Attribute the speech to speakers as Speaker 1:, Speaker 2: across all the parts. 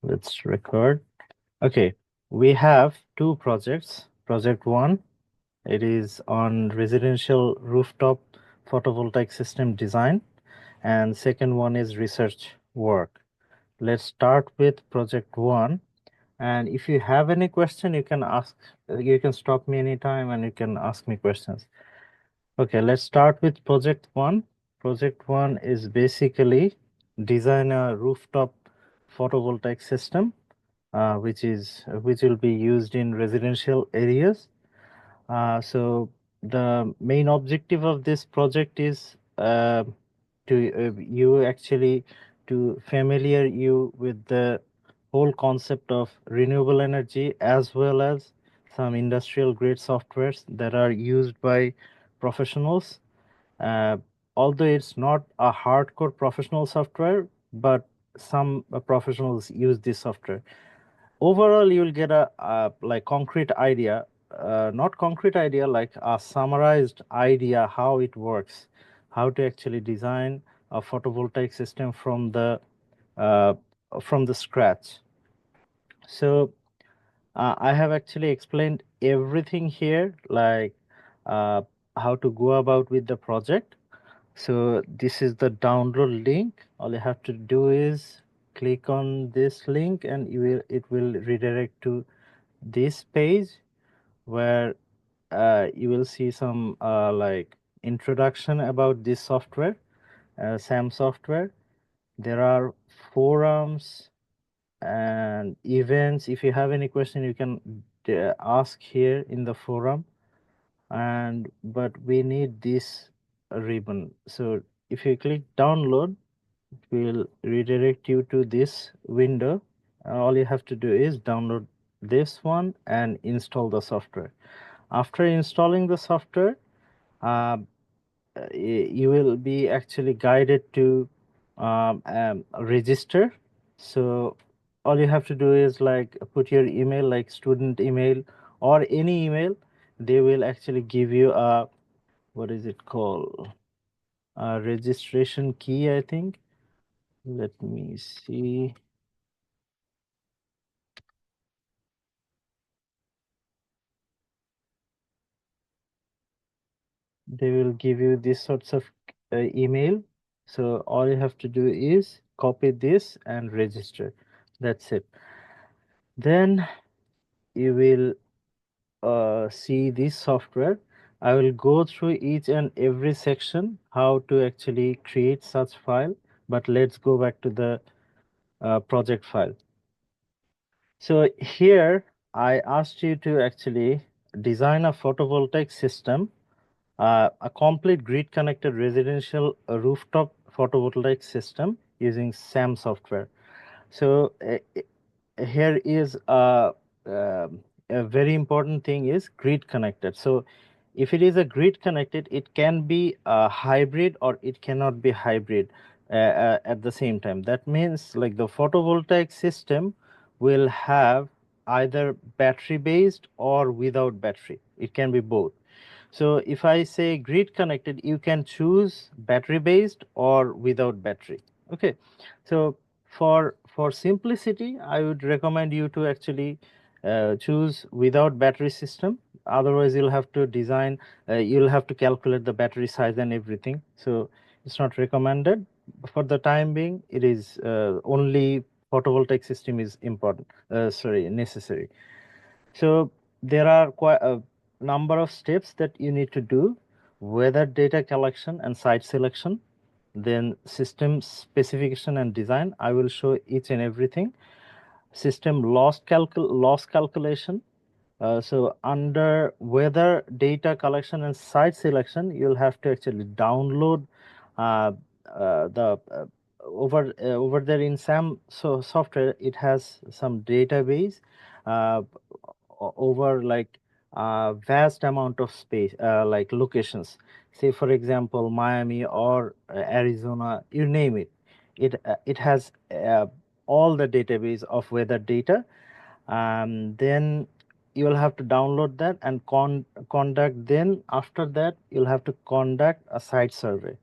Speaker 1: Let's record. Okay, we have two projects. Project 1, it is on residential rooftop photovoltaic system design, and second one is research work. Let's start with project 1, and if you have any question, you can ask, you can stop me anytime and you can ask me questions. Okay, let's start with project 1. Project 1 is basically design a rooftop photovoltaic system which will be used in residential areas. So the main objective of this project is to familiar you with the whole concept of renewable energy as well as some industrial grade softwares that are used by professionals. Uh, Although it's not a hardcore professional software, but some professionals use this software. Overall you will get a like concrete idea, not concrete idea, like a summarized idea how it works, how to actually design a photovoltaic system uh, from the scratch. So I have actually explained everything here, like uh, how to go about with the project. So this is the download link. All you have to do is click on this link and it will redirect to this page where you will see some like introduction about this software, SAM software. There are forums and events. If you have any question, you can ask here in the forum. And but we need this ribbon. So if you click download, it will redirect you to this window. All you have to do is download this one and install the software. After installing the software, uh, you will be actually guided to register. So all you have to do is like put your email, like student email or any email. They will actually give you a, what is it called, a registration key, I think. Let me see. They will give you this sorts of email. So all you have to do is copy this and register. That's it. Then you will see this software. I will go through each and every section how to actually create such file. But let's go back to the project file. So here I asked you to actually design a photovoltaic system, a complete grid connected residential rooftop photovoltaic system using SAM software. So here is a very important thing is grid connected. So if it is a grid connected, it can be a hybrid or it cannot be hybrid at the same time. That means like the photovoltaic system will have either battery based or without battery. It can be both. So if I say grid connected, you can choose battery based or without battery. Okay. So for simplicity, I would recommend you to actually choose without battery system. Otherwise, you'll have to design, you'll have to calculate the battery size and everything. So it's not recommended. For the time being, it is only photovoltaic system is important. Sorry, necessary. So there are quite a number of steps that you need to do: weather data collection and site selection, then system specification and design. I will show each and everything. System loss calculation. So under weather data collection and site selection, you'll have to actually download uh, the over there in SAM software. It has some database uh, over like vast amount of space, like locations. Say for example, Miami or Arizona, you name it. It has all the database of weather data. Then you'll have to download that and conduct. Then after that, you'll have to conduct a site survey.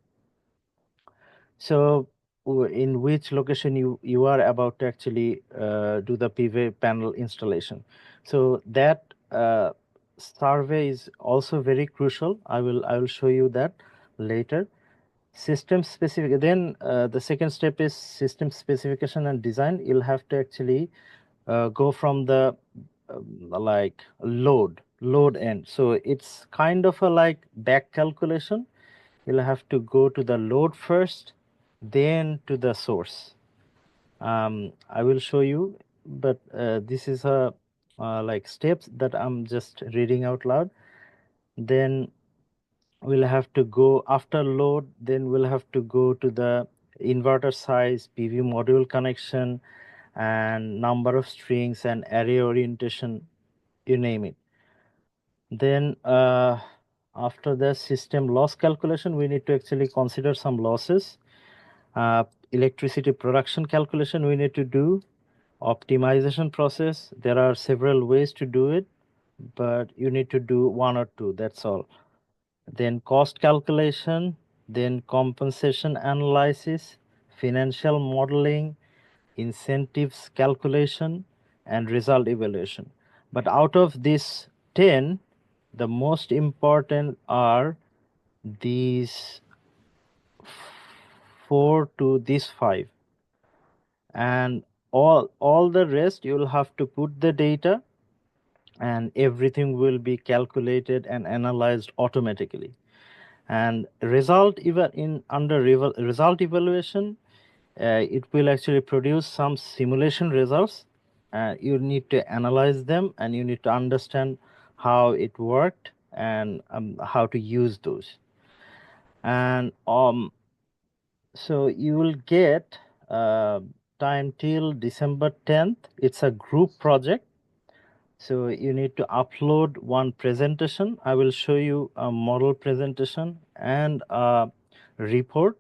Speaker 1: So in which location you are about to actually do the PV panel installation. So that survey is also very crucial. I will show you that later. System specific, then the second step is system specification and design. You'll have to actually go from the like load end. So it's kind of a like back calculation. You'll have to go to the load first, then to the source. I will show you, but this is a like steps that I'm just reading out loud. Then we'll have to go after load, then we'll have to go to the inverter size, PV module connection, and number of strings and array orientation, you name it. Then after the system loss calculation, we need to actually consider some losses. Electricity production calculation we need to do. Optimization process, there are several ways to do it, but you need to do one or two, that's all. Then cost calculation, then compensation analysis, financial modeling, incentives calculation, and result evaluation. But out of these 10, the most important are these 4 to these 5, and all the rest you'll have to put the data, and everything will be calculated and analyzed automatically. And result even in under result evaluation, it will actually produce some simulation results. You need to analyze them, and you need to understand how it worked, and how to use those. And so you will get time till December 10th. It's a group project. So you need to upload one presentation. I will show you a model presentation and a report,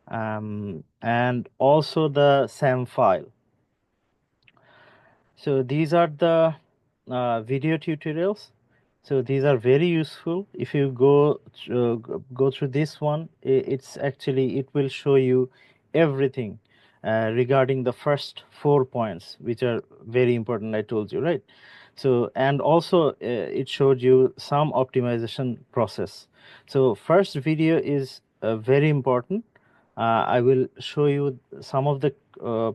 Speaker 1: and also the SAM file. So these are the video tutorials. So these are very useful. If you go through this one, it's actually, it will show you everything regarding the first 4 points, which are very important, I told you, right? So, and also it showed you some optimization process. So first video is very important. I will show you some of the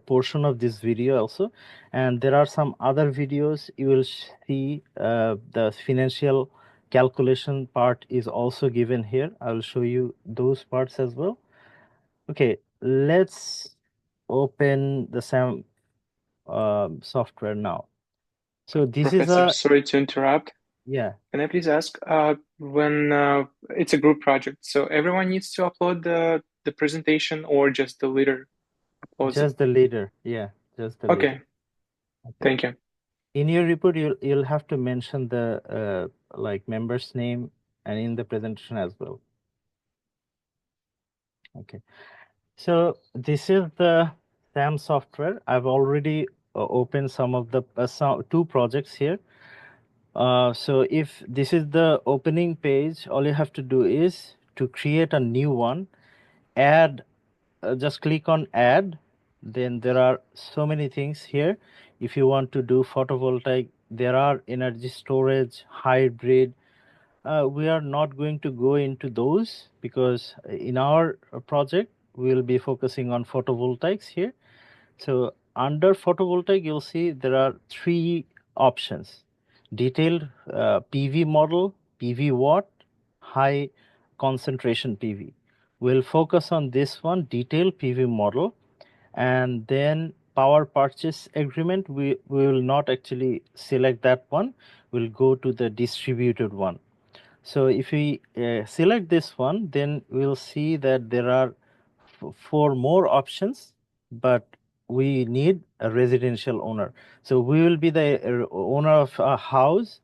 Speaker 1: portion of this video also, and there are some other videos you will see. The financial calculation part is also given here. I will show you those parts as well. Okay, let's open the SAM software now. So this is
Speaker 2: Professor,
Speaker 1: a,
Speaker 2: sorry to interrupt.
Speaker 1: yeah,
Speaker 2: Can I please ask, when it's a group project, so everyone needs to upload the presentation or just the leader uploads it?
Speaker 1: just the leader. Yeah, just the leader.
Speaker 2: Okay,
Speaker 1: Okay.
Speaker 2: thank you.
Speaker 1: In your report, you'll have to mention the like member's name, and in the presentation as well. Okay. So this is the SAM software. I've already opened some of the two projects here. So if this is the opening page, all you have to do is to create a new one, add, just click on add. Then there are so many things here. If you want to do photovoltaic, there are energy storage, hybrid. We are not going to go into those, because in our project we'll be focusing on photovoltaics here. So under photovoltaic, you'll see there are 3 options: detailed PV model, PV watt, high concentration PV. We'll focus on this one, detailed PV model. And then power purchase agreement, we will not actually select that one. We'll go to the distributed one. So if we select this one, then we'll see that there are 4 more options, but we need a residential owner. So we will be the owner of a house,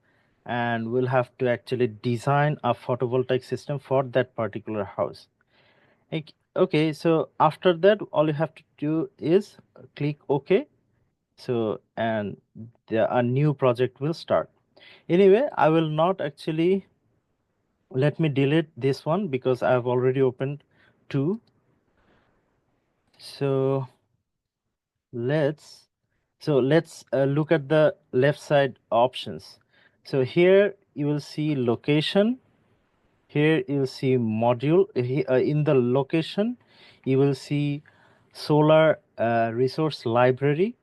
Speaker 1: and we'll have to actually design a photovoltaic system for that particular house. Okay, so after that, all you have to do is click OK. So, and a new project will start. Anyway, I will not actually, let me delete this one because I have already opened 2. So let's look at the left side options. So here you will see location. Here you'll see module. In the location, you will see solar resource library.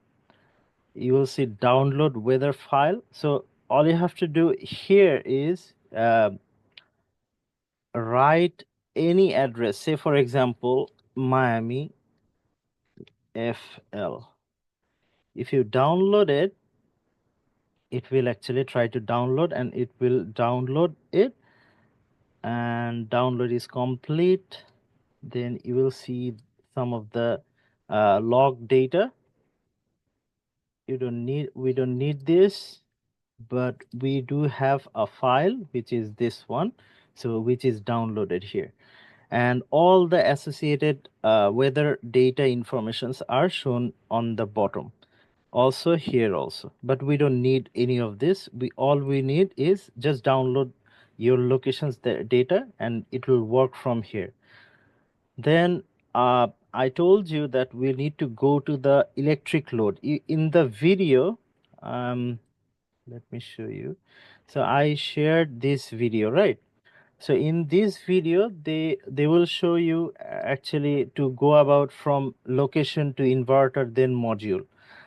Speaker 1: You will see download weather file. So all you have to do here is write any address. Say for example, Miami FL. If you download it, it will actually try to download, and it will download it, and download is complete. Then you will see some of the log data. We don't need this, but we do have a file which is this one, so which is downloaded here, and all the associated weather data informations are shown on the bottom, also here also. But we don't need any of this. All we need is just download your locations data, and it will work from here. Then I told you that we need to go to the electric load. In the video, let me show you. So I shared this video, right? So in this video, they will show you actually to go about from location to inverter, then module.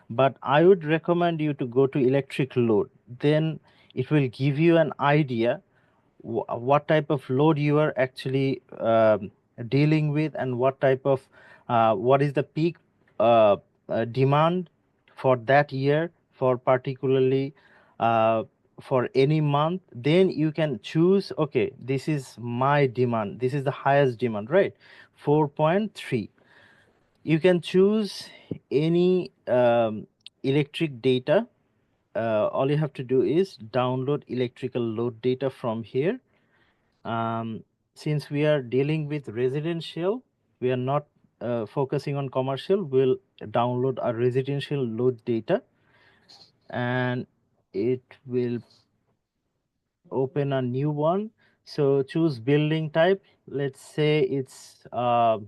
Speaker 1: But I would recommend you to go to electric load. Then it will give you an idea what type of load you are actually dealing with, and what type of what is the peak uh, demand for that year, for particularly for any month. Then you can choose, okay, this is my demand, this is the highest demand, right? 4.3. You can choose any electric data. All you have to do is download electrical load data from here. Since we are dealing with residential, we are not focusing on commercial. We'll download a residential load data, and it will open a new one. So choose building type. Let's say it's a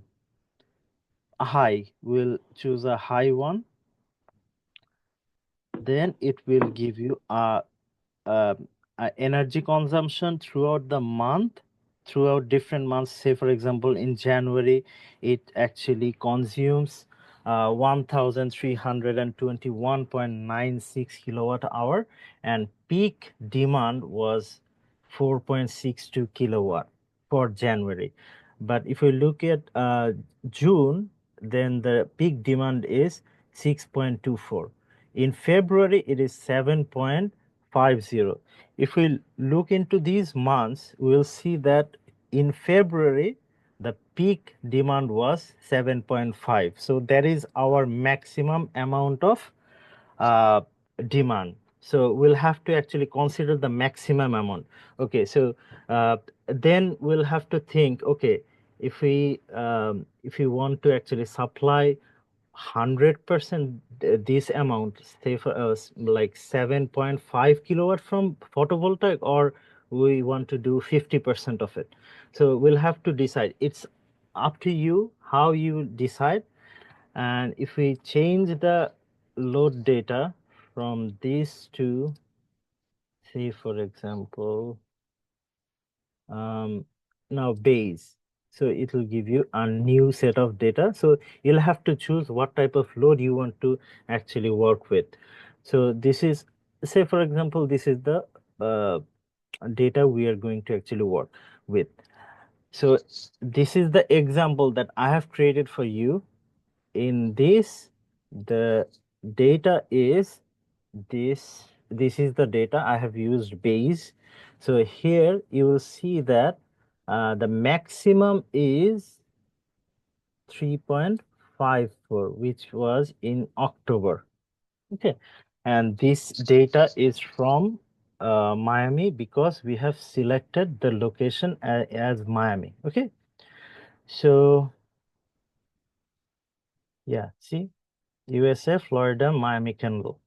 Speaker 1: high. We'll choose a high one. Then it will give you uh, energy consumption throughout the month, throughout different months. Say for example, in January it actually consumes 1321.96 kilowatt hour, and peak demand was 4.62 kilowatt for January. But if we look at June, then the peak demand is 6.24. In February it is 7.50. If we look into these months, we will see that in February the peak demand was 7.5. So that is our maximum amount of uh, demand. So we'll have to actually consider the maximum amount. Okay, so then we'll have to think, okay, if we want to actually supply 100% this amount, say for us like 7.5 kilowatt from photovoltaic, or we want to do 50% of it. So we'll have to decide. It's up to you how you decide. And if we change the load data from this to, say for example, now base, so it will give you a new set of data. So you'll have to choose what type of load you want to actually work with. So this is, say for example, this is the data we are going to actually work with. So this is the example that I have created for you. In this, the data is this is the data I have used base. So here you will see that the maximum is 3.54, which was in October. Okay, and this data is from Miami, because we have selected the location as Miami. Okay, so yeah, see, USA, Florida, Miami, Kenville.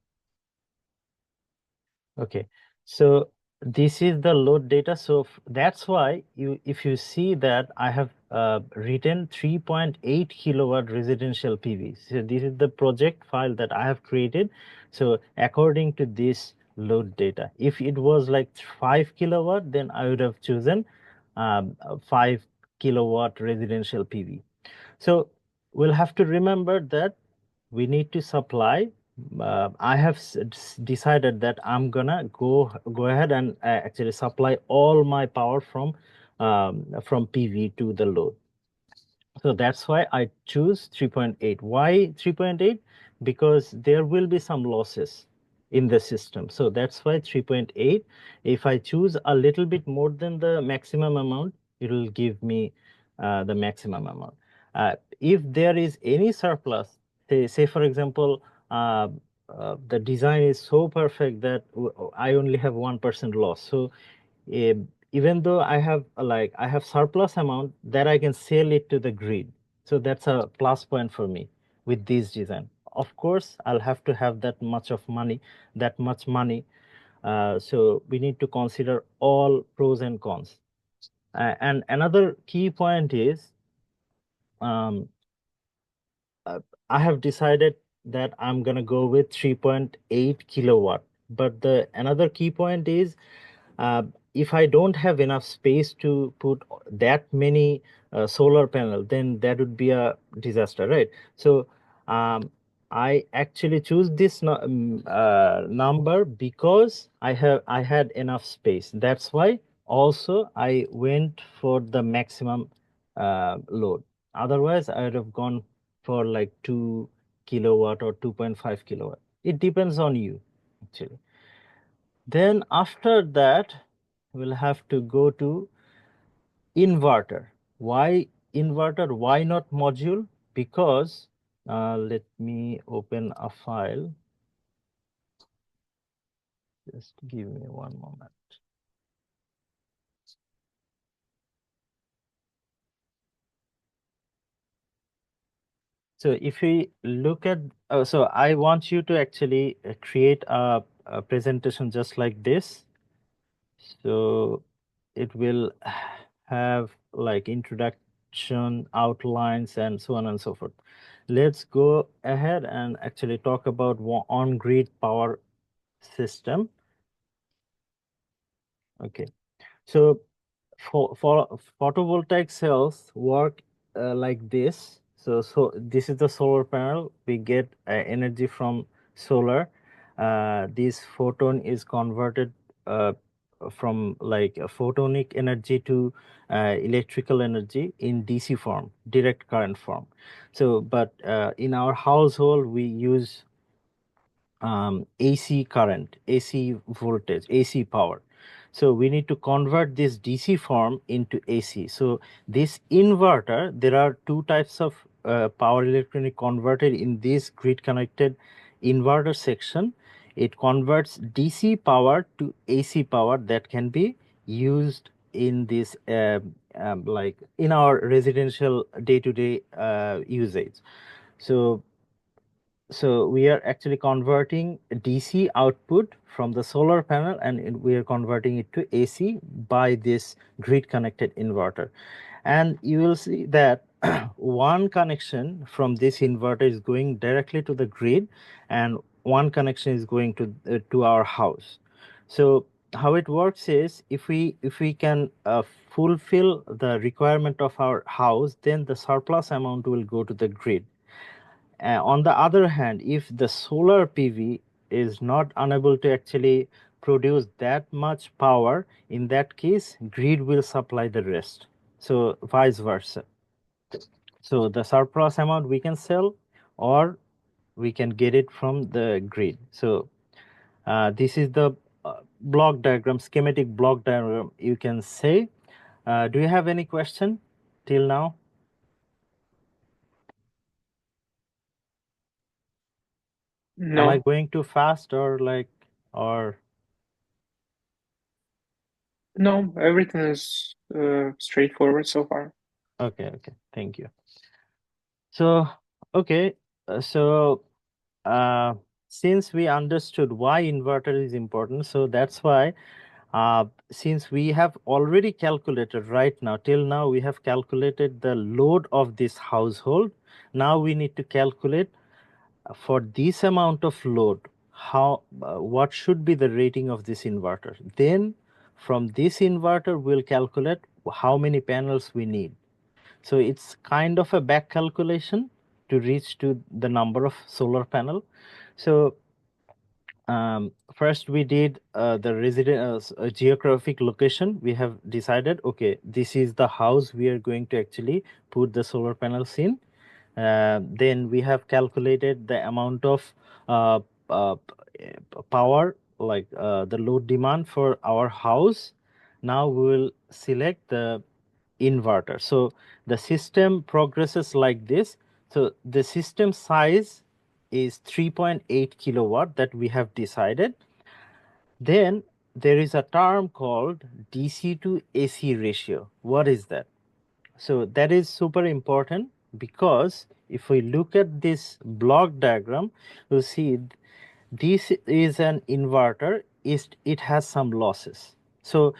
Speaker 1: Okay, so This is the load data. So that's why if you see that I have written 3.8 kilowatt residential PV. So this is the project file that I have created. So according to this load data, if it was like 5 kilowatt, then I would have chosen 5 kilowatt residential PV. So we'll have to remember that we need to supply. I have decided that I'm gonna go ahead and actually supply all my power from PV to the load. So that's why I choose 3.8. Why 3.8? Because there will be some losses in the system. So that's why 3.8. If I choose a little bit more than the maximum amount, it will give me the maximum amount. If there is any surplus, say for example, the design is so perfect that I only have 1% loss. So eh, even though I have surplus amount that I can sell it to the grid. So that's a plus point for me with this design. Of course, I'll have to have that much of money, that much money. So we need to consider all pros and cons. And another key point is um, I have decided that I'm gonna go with 3.8 kilowatt. But the another key point is uh, if I don't have enough space to put that many solar panel, then that would be a disaster, right? So um, I actually choose this number because I had enough space. That's why also I went for the maximum load. Otherwise, I would have gone for like 2 kilowatt or 2.5 kilowatt. It depends on you, actually. Then after that, we'll have to go to inverter. Why inverter? Why not module? Because let me open a file. Just give me one moment. So if we look at, so I want you to actually create a presentation just like this. So it will have like introduction, outlines, and so on and so forth. Let's go ahead and actually talk about on-grid power system. Okay, so for photovoltaic cells work like this. So this is the solar panel. We get energy from solar. This photon is converted uh, from like a photonic energy to electrical energy in DC form, direct current form. So, but in our household, we use AC current, AC voltage, AC power. So we need to convert this DC form into AC. So this inverter, there are two types of power electronic converter in this grid connected inverter section. It converts DC power to AC power that can be used in this like in our residential day-to-day usage. So we are actually converting DC output from the solar panel, and we are converting it to AC by this grid connected inverter. And you will see that one connection from this inverter is going directly to the grid, and one connection is going to our house. So how it works is if we can fulfill the requirement of our house, then the surplus amount will go to the grid. On the other hand, if the solar PV is not unable to actually produce that much power, in that case, grid will supply the rest. So vice versa. So the surplus amount we can sell, or we can get it from the grid. So this is the block diagram, schematic block diagram, you can say. Do you have any question till now? Am I
Speaker 2: No,
Speaker 1: going too fast or like, or?
Speaker 2: no, everything is straightforward so far.
Speaker 1: Okay, okay, thank you. So, okay, so uh, since we understood why inverter is important, so that's why Since we have already calculated right now, till now we have calculated the load of this household. Now we need to calculate for this amount of load, how what should be the rating of this inverter. Then from this inverter, we'll calculate how many panels we need. So it's kind of a back calculation to reach to the number of solar panel. So first we did the residence geographic location. We have decided, okay, this is the house we are going to actually put the solar panels in. Then we have calculated the amount of uh, uh, power, like the load demand for our house. Now we will select the inverter. So the system progresses like this. So the system size is 3.8 kilowatt that we have decided. Then there is a term called DC to AC ratio. What is that? So that is super important, because if we look at this block diagram, you'll see this is an inverter. It has some losses. So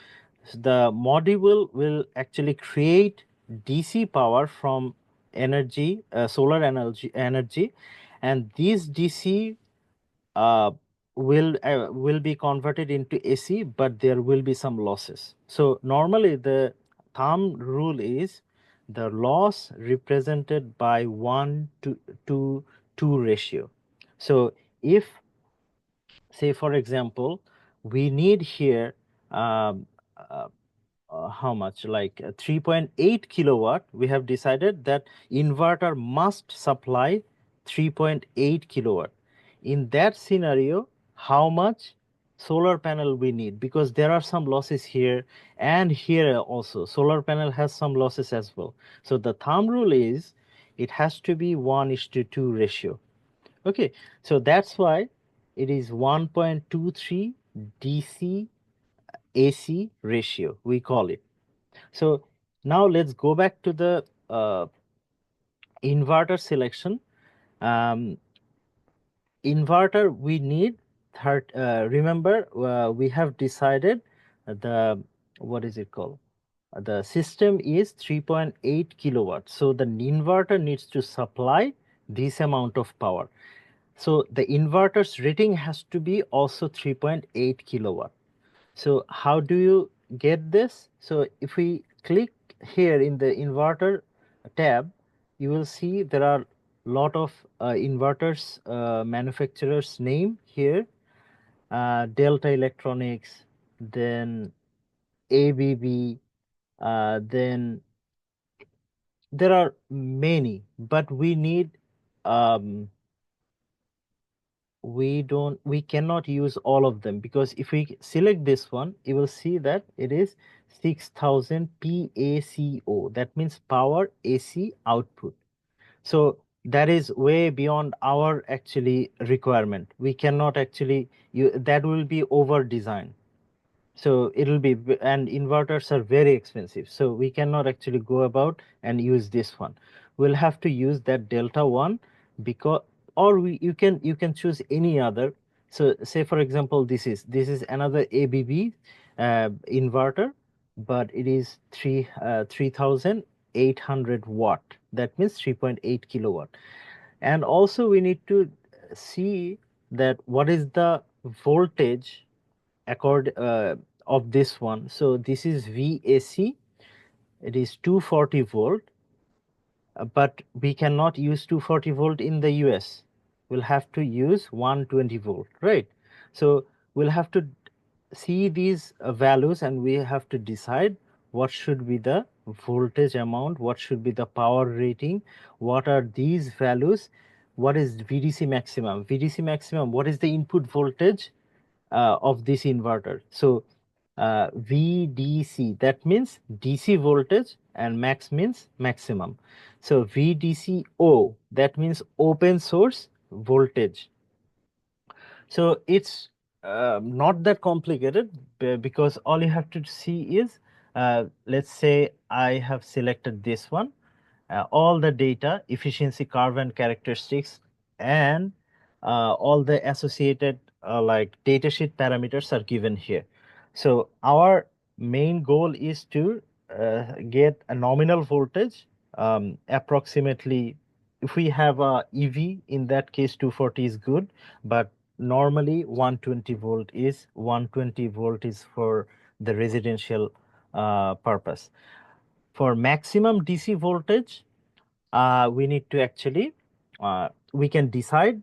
Speaker 1: the module will actually create DC power from energy, solar energy, and this DC uh, will be converted into AC, but there will be some losses. So normally the thumb rule is the loss represented by 1 to 2 ratio. So if, say for example, we need here um, uh, how much, like 3.8 kilowatt, we have decided that inverter must supply 3.8 kilowatt. In that scenario, how much solar panel we need, because there are some losses here and here also. Solar panel has some losses as well. So the thumb rule is it has to be 1:2 ratio. Okay, so that's why it is 1.23 DC AC ratio, we call it. So now let's go back to the inverter selection. Um, Inverter we need remember, we have decided the, what is it called? The system is 3.8 kilowatt. So the inverter needs to supply this amount of power. So the inverter's rating has to be also 3.8 kilowatt. So how do you get this? So if we click here in the inverter tab, you will see there are lot of inverters manufacturers name here. Delta Electronics, then ABB, then there are many, but we need um, we cannot use all of them, because if we select this one, you will see that it is 6000 PACO. That means power AC output. So that is way beyond our actually requirement. We cannot actually, that will be over designed. So it'll be, and inverters are very expensive, so we cannot actually go about and use this one. We'll have to use that delta one, because, or you can choose any other. So say for example, this is another ABB inverter, but it is 3800 watt. That means 3.8 kilowatt. And also we need to see that what is the voltage of this one. So this is VAC. It is 240 volt, but we cannot use 240 volt in the US. We'll have to use 120 volt, right? So we'll have to see these values, and we have to decide what should be the voltage amount, what should be the power rating, what are these values, what is VDC maximum. VDC maximum, what is the input voltage of this inverter. So VDC, that means DC voltage, and max means maximum. So VDCO, that means open source voltage. So it's not that complicated, because all you have to see is, let's say I have selected this one, all the data, efficiency curve and characteristics, and all the associated like datasheet parameters are given here. So our main goal is to get a nominal voltage, approximately. If we have a EV, in that case 240 is good, but normally 120 volt is for the residential purpose. For maximum DC voltage, we need to actually, we can decide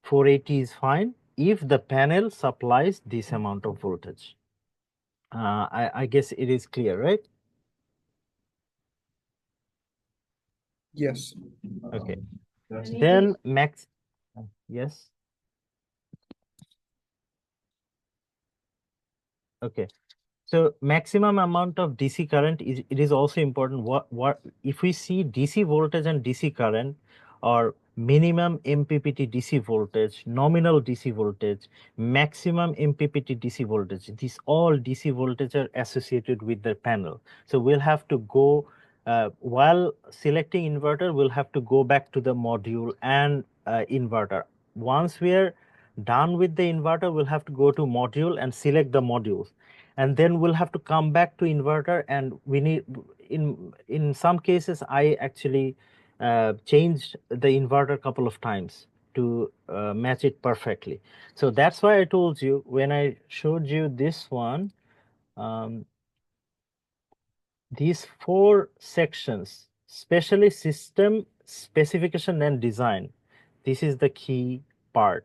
Speaker 1: 480 is fine if the panel supplies this amount of voltage. I guess it is clear, right?
Speaker 3: Yes.
Speaker 1: Okay. Then max, yes. Okay. So maximum amount of DC current is, it is also important. What if we see DC voltage and DC current, or minimum MPPT DC voltage, nominal DC voltage, maximum MPPT DC voltage. These all DC voltage are associated with the panel. So we'll have to go, while selecting inverter, we'll have to go back to the module and inverter. Once we are done with the inverter, we'll have to go to module and select the modules, and then we'll have to come back to inverter, and we need, in some cases I actually changed the inverter a couple of times to match it perfectly. So that's why I told you when I showed you this one, um, these 4 sections, especially system specification and design, this is the key part.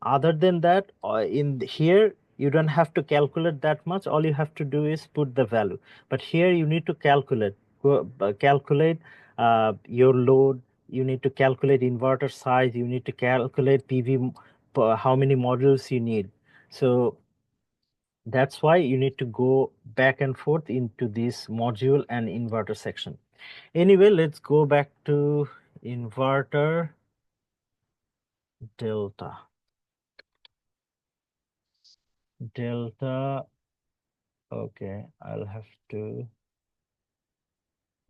Speaker 1: Other than that, in here you don't have to calculate that much. All you have to do is put the value, but here you need to calculate, calculate your load, you need to calculate inverter size, you need to calculate PV, how many modules you need. So that's why you need to go back and forth into this module and inverter section. Anyway, let's go back to inverter delta. Okay, I'll have to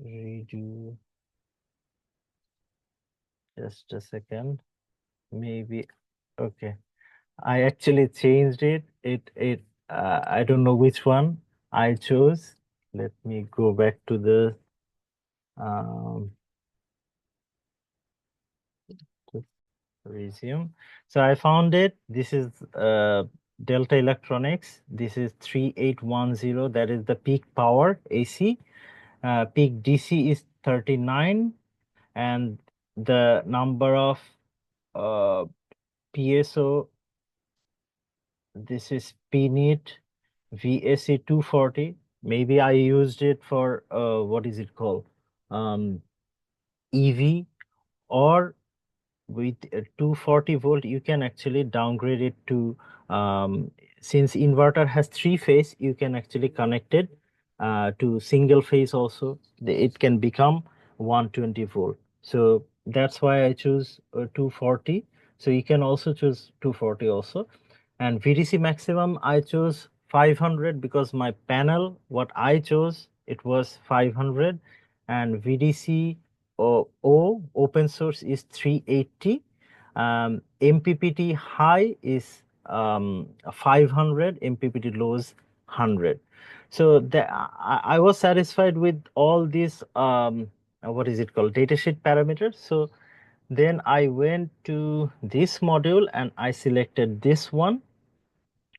Speaker 1: redo, just a second, maybe. Okay, I actually changed it. I don't know which one I chose. Let me go back to the um, to resume. So I found it. This is Delta Electronics. This is 3810. That is the peak power AC. Peak DC is 39, and the number of PSO, this is PNIT VSC 240. Maybe I used it for what is it called? EV, or with 240 volt, you can actually downgrade it to, since inverter has 3 phase, you can actually connect it to single phase also. It can become 120 volt. So that's why I choose 240. So you can also choose 240 also. And VDC maximum, I chose 500 because my panel, what I chose, it was 500. And VDC open source is 380. MPPT high is 500, MPPT low is 100. So I was satisfied with all these, what is it called, datasheet parameters. So then I went to this module and I selected this one.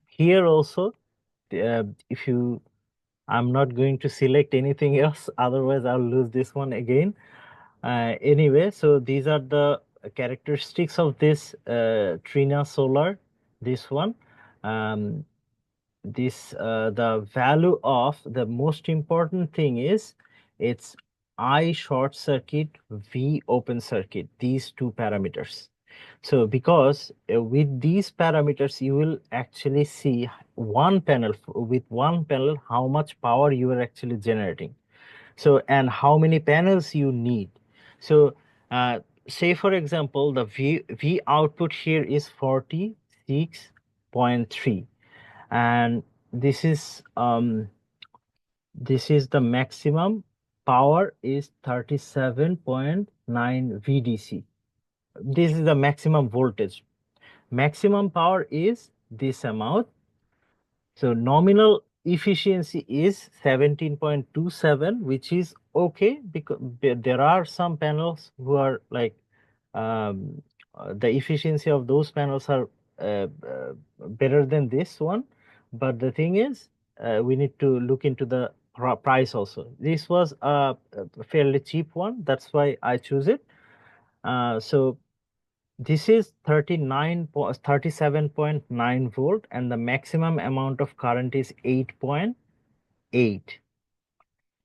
Speaker 1: Here also, if you, I'm not going to select anything else, otherwise I'll lose this one again. Anyway, so these are the characteristics of this Trina Solar, this one. Um, the value of the most important thing is it's I short circuit, V open circuit, these 2 parameters. So because with these parameters, you will actually see one panel, with one panel, how much power you are actually generating. So, and how many panels you need. So say for example, the V output here is 46.3, and this is the maximum power is 37.9 VDC. This is the maximum voltage. Maximum power is this amount. So nominal efficiency is 17.27, which is okay, because there are some panels who are like the efficiency of those panels are better than this one. But the thing is, we need to look into the price also. This was a fairly cheap one, that's why I choose it. So this is 37.9 volt, and the maximum amount of current is 8.8.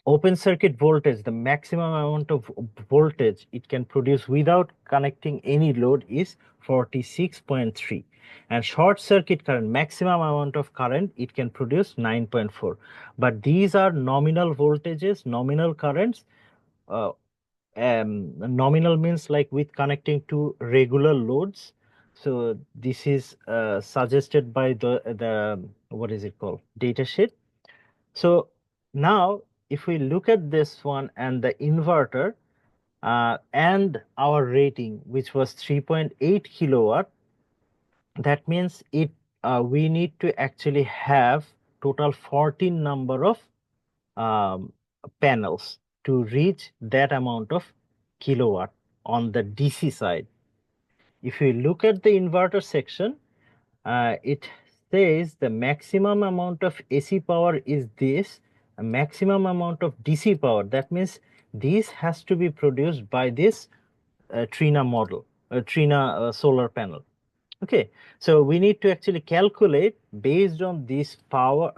Speaker 1: Open circuit voltage, the maximum amount of voltage it can produce without connecting any load is 46.3. And short circuit current, maximum amount of current it can produce 9.4. But these are nominal voltages, nominal currents. Uh, Nominal means like with connecting to regular loads. So this is suggested by the what is it called, datasheet. So now if we look at this one and the inverter and our rating, which was 3.8 kilowatt, that means we need to actually have total 14 number of panels to reach that amount of kilowatt on the DC side. If we look at the inverter section, it says the maximum amount of AC power is this, a maximum amount of DC power. That means this has to be produced by this Trina model, Trina solar panel. Okay, so we need to actually calculate based on this power,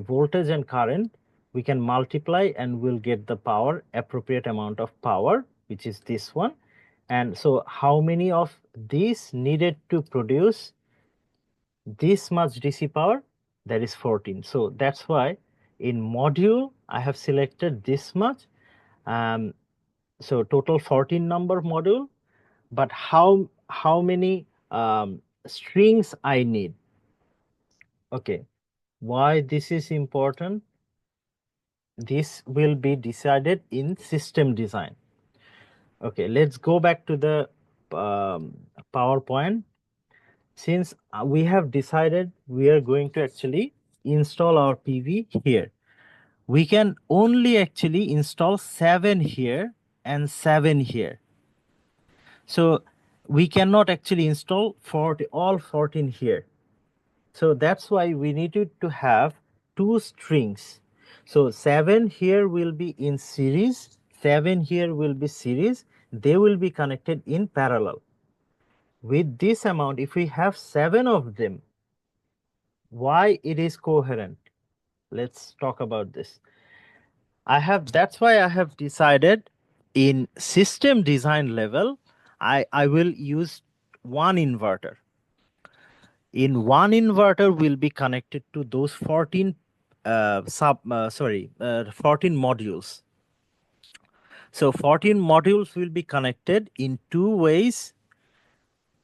Speaker 1: voltage and current. We can multiply and we'll get the power, appropriate amount of power, which is this one. And so how many of these needed to produce this much DC power? That is 14. So that's why in module I have selected this much. So total 14 number module, but how many strings I need? Okay, why this is important? This will be decided in system design. Okay, let's go back to the PowerPoint. Since we have decided we are going to actually install our PV here, we can only actually install 7 here and 7 here. So we cannot actually install all 14 here. So that's why we needed to have 2 strings. So 7 here will be in series, 7 here will be series. They will be connected in parallel. With this amount, if we have 7 of them, why it is coherent? Let's talk about this. That's why I have decided in system design level, I will use one inverter. In one inverter will be connected to those 14 14 modules. So 14 modules will be connected in 2 ways.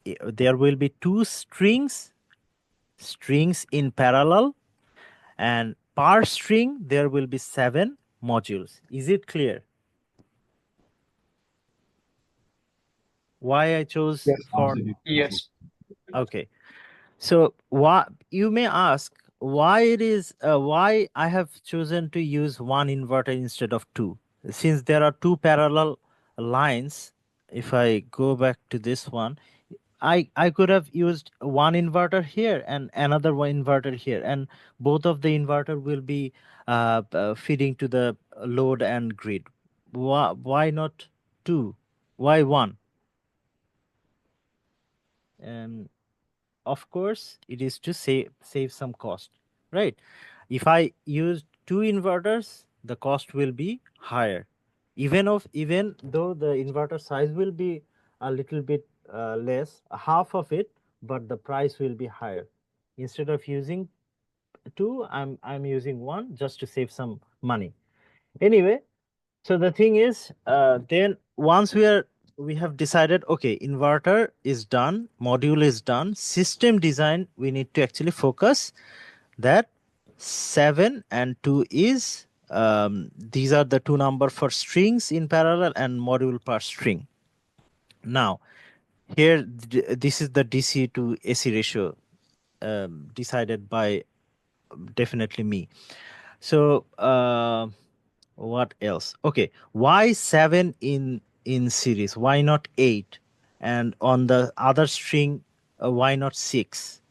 Speaker 1: There will be 2 strings in parallel, and per string there will be 7 modules. Is it clear? Why I chose
Speaker 3: Yes,
Speaker 1: for
Speaker 2: Yes.
Speaker 1: okay. So what you may ask, why I have chosen to use one inverter instead of 2, since there are 2 parallel lines. If I go back to this one, I could have used one inverter here and another one inverter here, and both of the inverter will be feeding to the load and grid. Why not 2? Why 1? And of course it is to save some cost, right? If I use 2 inverters, the cost will be higher, even though the inverter size will be a little bit less, half of it, but the price will be higher. Instead of using 2, I'm using 1 just to save some money. Anyway, so the thing is, then once we have decided, okay, inverter is done, module is done, system design, we need to actually focus that 7 and 2 is these are the 2 number for strings in parallel and module per string. Now here this is the DC to AC ratio decided by definitely me. So what else? Okay, why 7 in series? Why not 8? And on the other string, why not 6?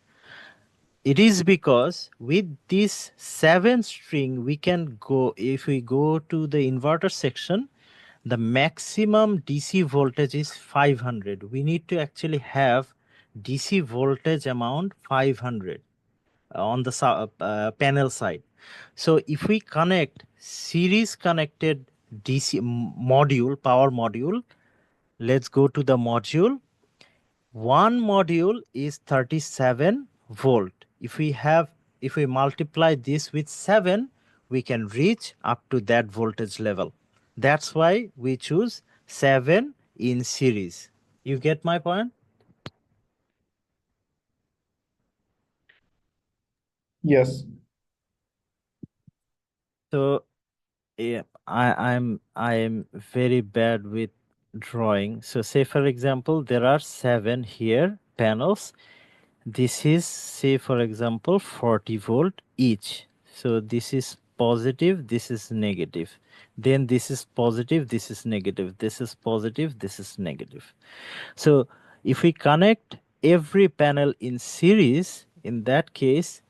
Speaker 1: It is because with this 7 string, we can go, if we go to the inverter section, the maximum DC voltage is 500. We need to actually have DC voltage amount 500 on the panel side. So if we connect series connected DC module, power module, let's go to the module. One module is 37 volt. If we multiply this with 7, we can reach up to that voltage level. That's why we choose 7 in series. You get my point?
Speaker 3: Yes.
Speaker 1: So yeah, I'm very bad with drawing. So say for example, there are 7 here panels. This is, say for example, 40 volt each. So this is positive, this is negative. Then this is positive, this is negative. This is positive, this is negative. So if we connect every panel in series, in that case,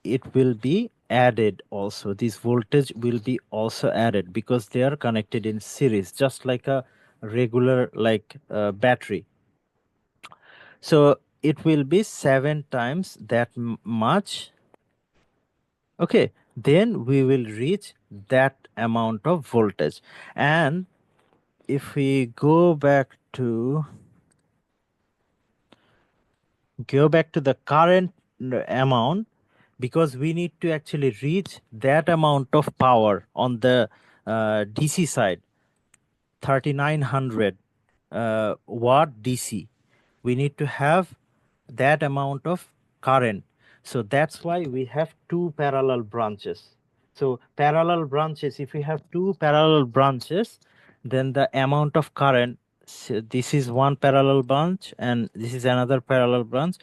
Speaker 1: it will be added also. This voltage will be also added because they are connected in series, just like a regular battery. So it will be 7 times that much. Okay, then we will reach that amount of voltage. And if we go back to the current amount, because we need to actually reach that amount of power on the DC side, 3900 watt DC, we need to have that amount of current. So that's why we have two parallel branches. So parallel branches, if we have two parallel branches, then the amount of current, so this is one parallel branch and this is another parallel branch.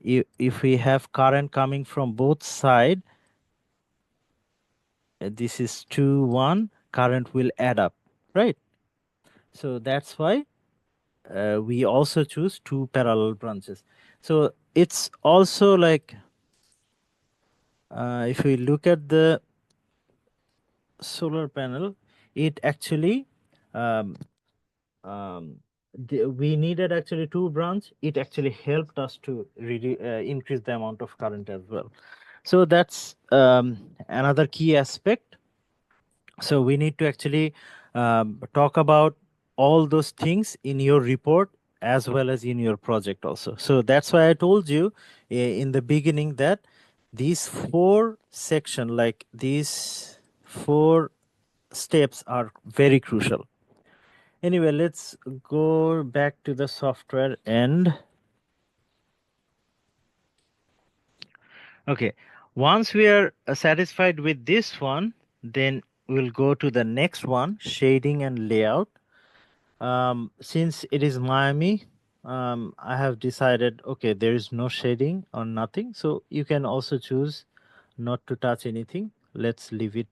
Speaker 1: If we have current coming from both sides, this is 2 1, current will add up, right? So that's why we also choose two parallel branches. So it's also like if we look at the solar panel, it actually um, um, we needed actually two branch. It actually helped us to increase the amount of current as well. So that's another key aspect. So we need to actually talk about all those things in your report as well as in your project also. So that's why I told you in the beginning that these four section, like these four steps, are very crucial. Anyway, let's go back to the software and okay, once we are satisfied with this one, then we'll go to the next one, shading and layout. Since it is Miami, I have decided, okay, there is no shading or nothing. So you can also choose not to touch anything. Let's leave it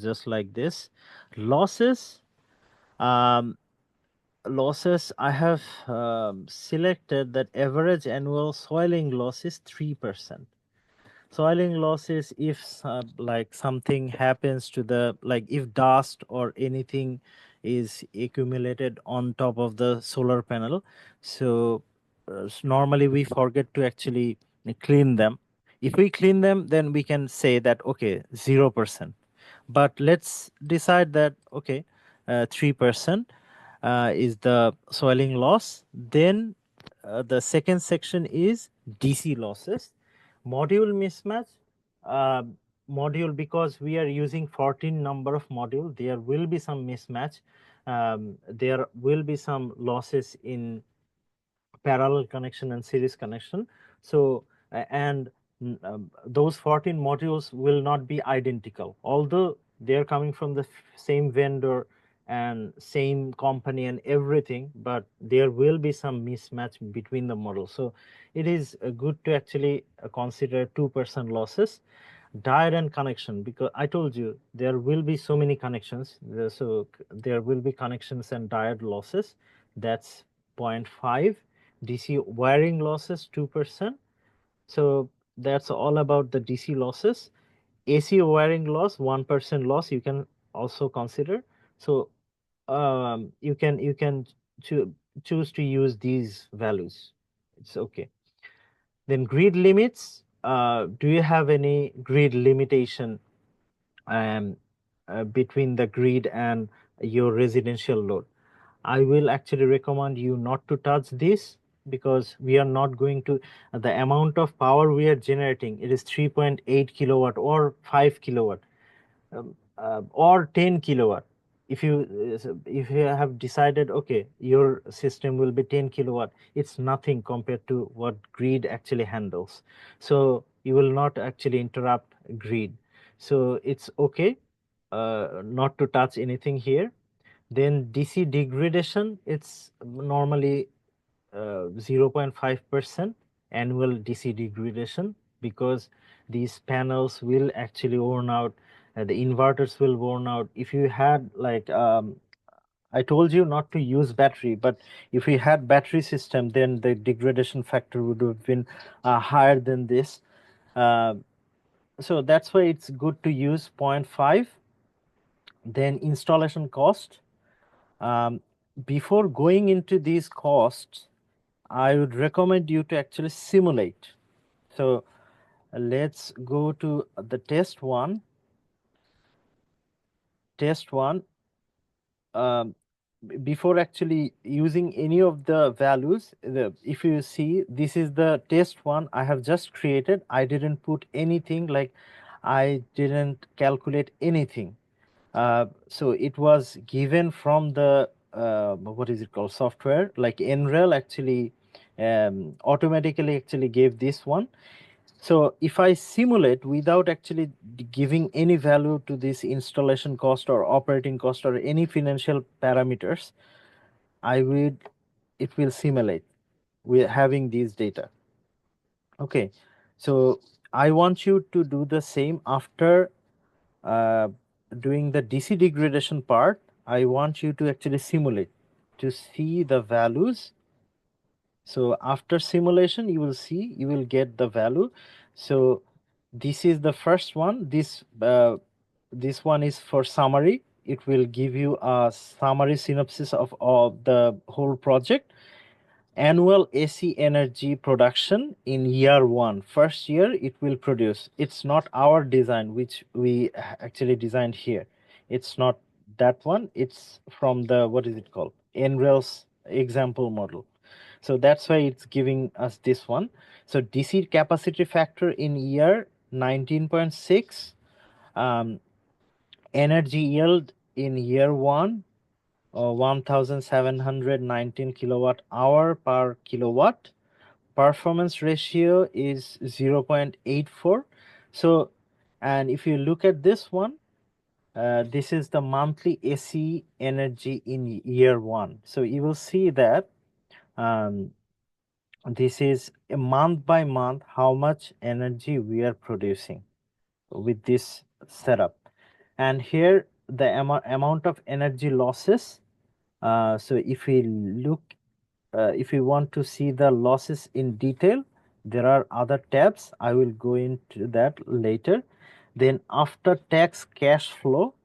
Speaker 1: just like this. Losses, um, I have selected that average annual soiling loss is 3%. Soiling losses, if like something happens to the, like if dust or anything is accumulated on top of the solar panel, so normally we forget to actually clean them. If we clean them, then we can say that okay, 0%. But let's decide that okay, 3% is the soiling loss. Then the second section is DC losses. Module mismatch, uh, module, because we are using 14 number of module, there will be some mismatch. There will be some losses in parallel connection and series connection. So and those 14 modules will not be identical, although they are coming from the same vendor and same company and everything, but there will be some mismatch between the models. So it is good to actually consider 2% losses. Diode and connection, because I told you there will be so many connections. There will be connections and diode losses. That's zero point 0.5. DC wiring losses 2%. So that's all about the DC losses. AC wiring loss 1% loss you can also consider. So you can choo- choose to use these values. It's okay. Then grid limits. Do you have any grid limitation um, between the grid and your residential load? I will actually recommend you not to touch this, because we are not going to, the amount of power we are generating, it is 3.8 kilowatt or 5 kilowatt, or 10 kilowatt. If you have decided, okay, your system will be 10 kilowatt, it's nothing compared to what grid actually handles. So you will not actually interrupt grid. So it's okay not to touch anything here. Then DC degradation, it's normally 0.5% annual DC degradation, because these panels will actually worn out, the inverters will worn out. If you had like I told you not to use battery, but if you had battery system, then the degradation factor would have been higher than this. Uh, so that's why it's good to use zero point 0.5. Then installation cost. Um, Before going into these costs, I would recommend you to actually simulate. So let's go to the test one. Test one. Um, Before actually using any of the values, if you see, this is the test one I have just created. I didn't put anything, like I didn't calculate anything. So it was given from the what is it called, software, like NREL actually automatically actually gave this one. So if I simulate without actually giving any value to this installation cost or operating cost or any financial parameters, I would, it will simulate with having these data. Okay, so I want you to do the same after uh, doing the DC degradation part. I want you to actually simulate to see the values. So after simulation, you will see, you will get the value. So this is the first one. This one is for summary. It will give you a summary synopsis of all the whole project. Annual AC energy production in year one. First year it will produce. It's not our design, which we actually designed here. It's not that one. It's from the, what is it called? NREL's example model. So that's why it's giving us this one. So DC capacity factor in year 19.6, um, energy yield in year one, 1719 kilowatt hour per kilowatt. Performance ratio is 0.84. So, and if you look at this one, this is the monthly AC energy in year one. So you will see that um, this is a month by month how much energy we are producing with this setup. And here the amount of energy losses. So if we look, if you want to see the losses in detail, there are other tabs. I will go into that later. Then after tax cash flow,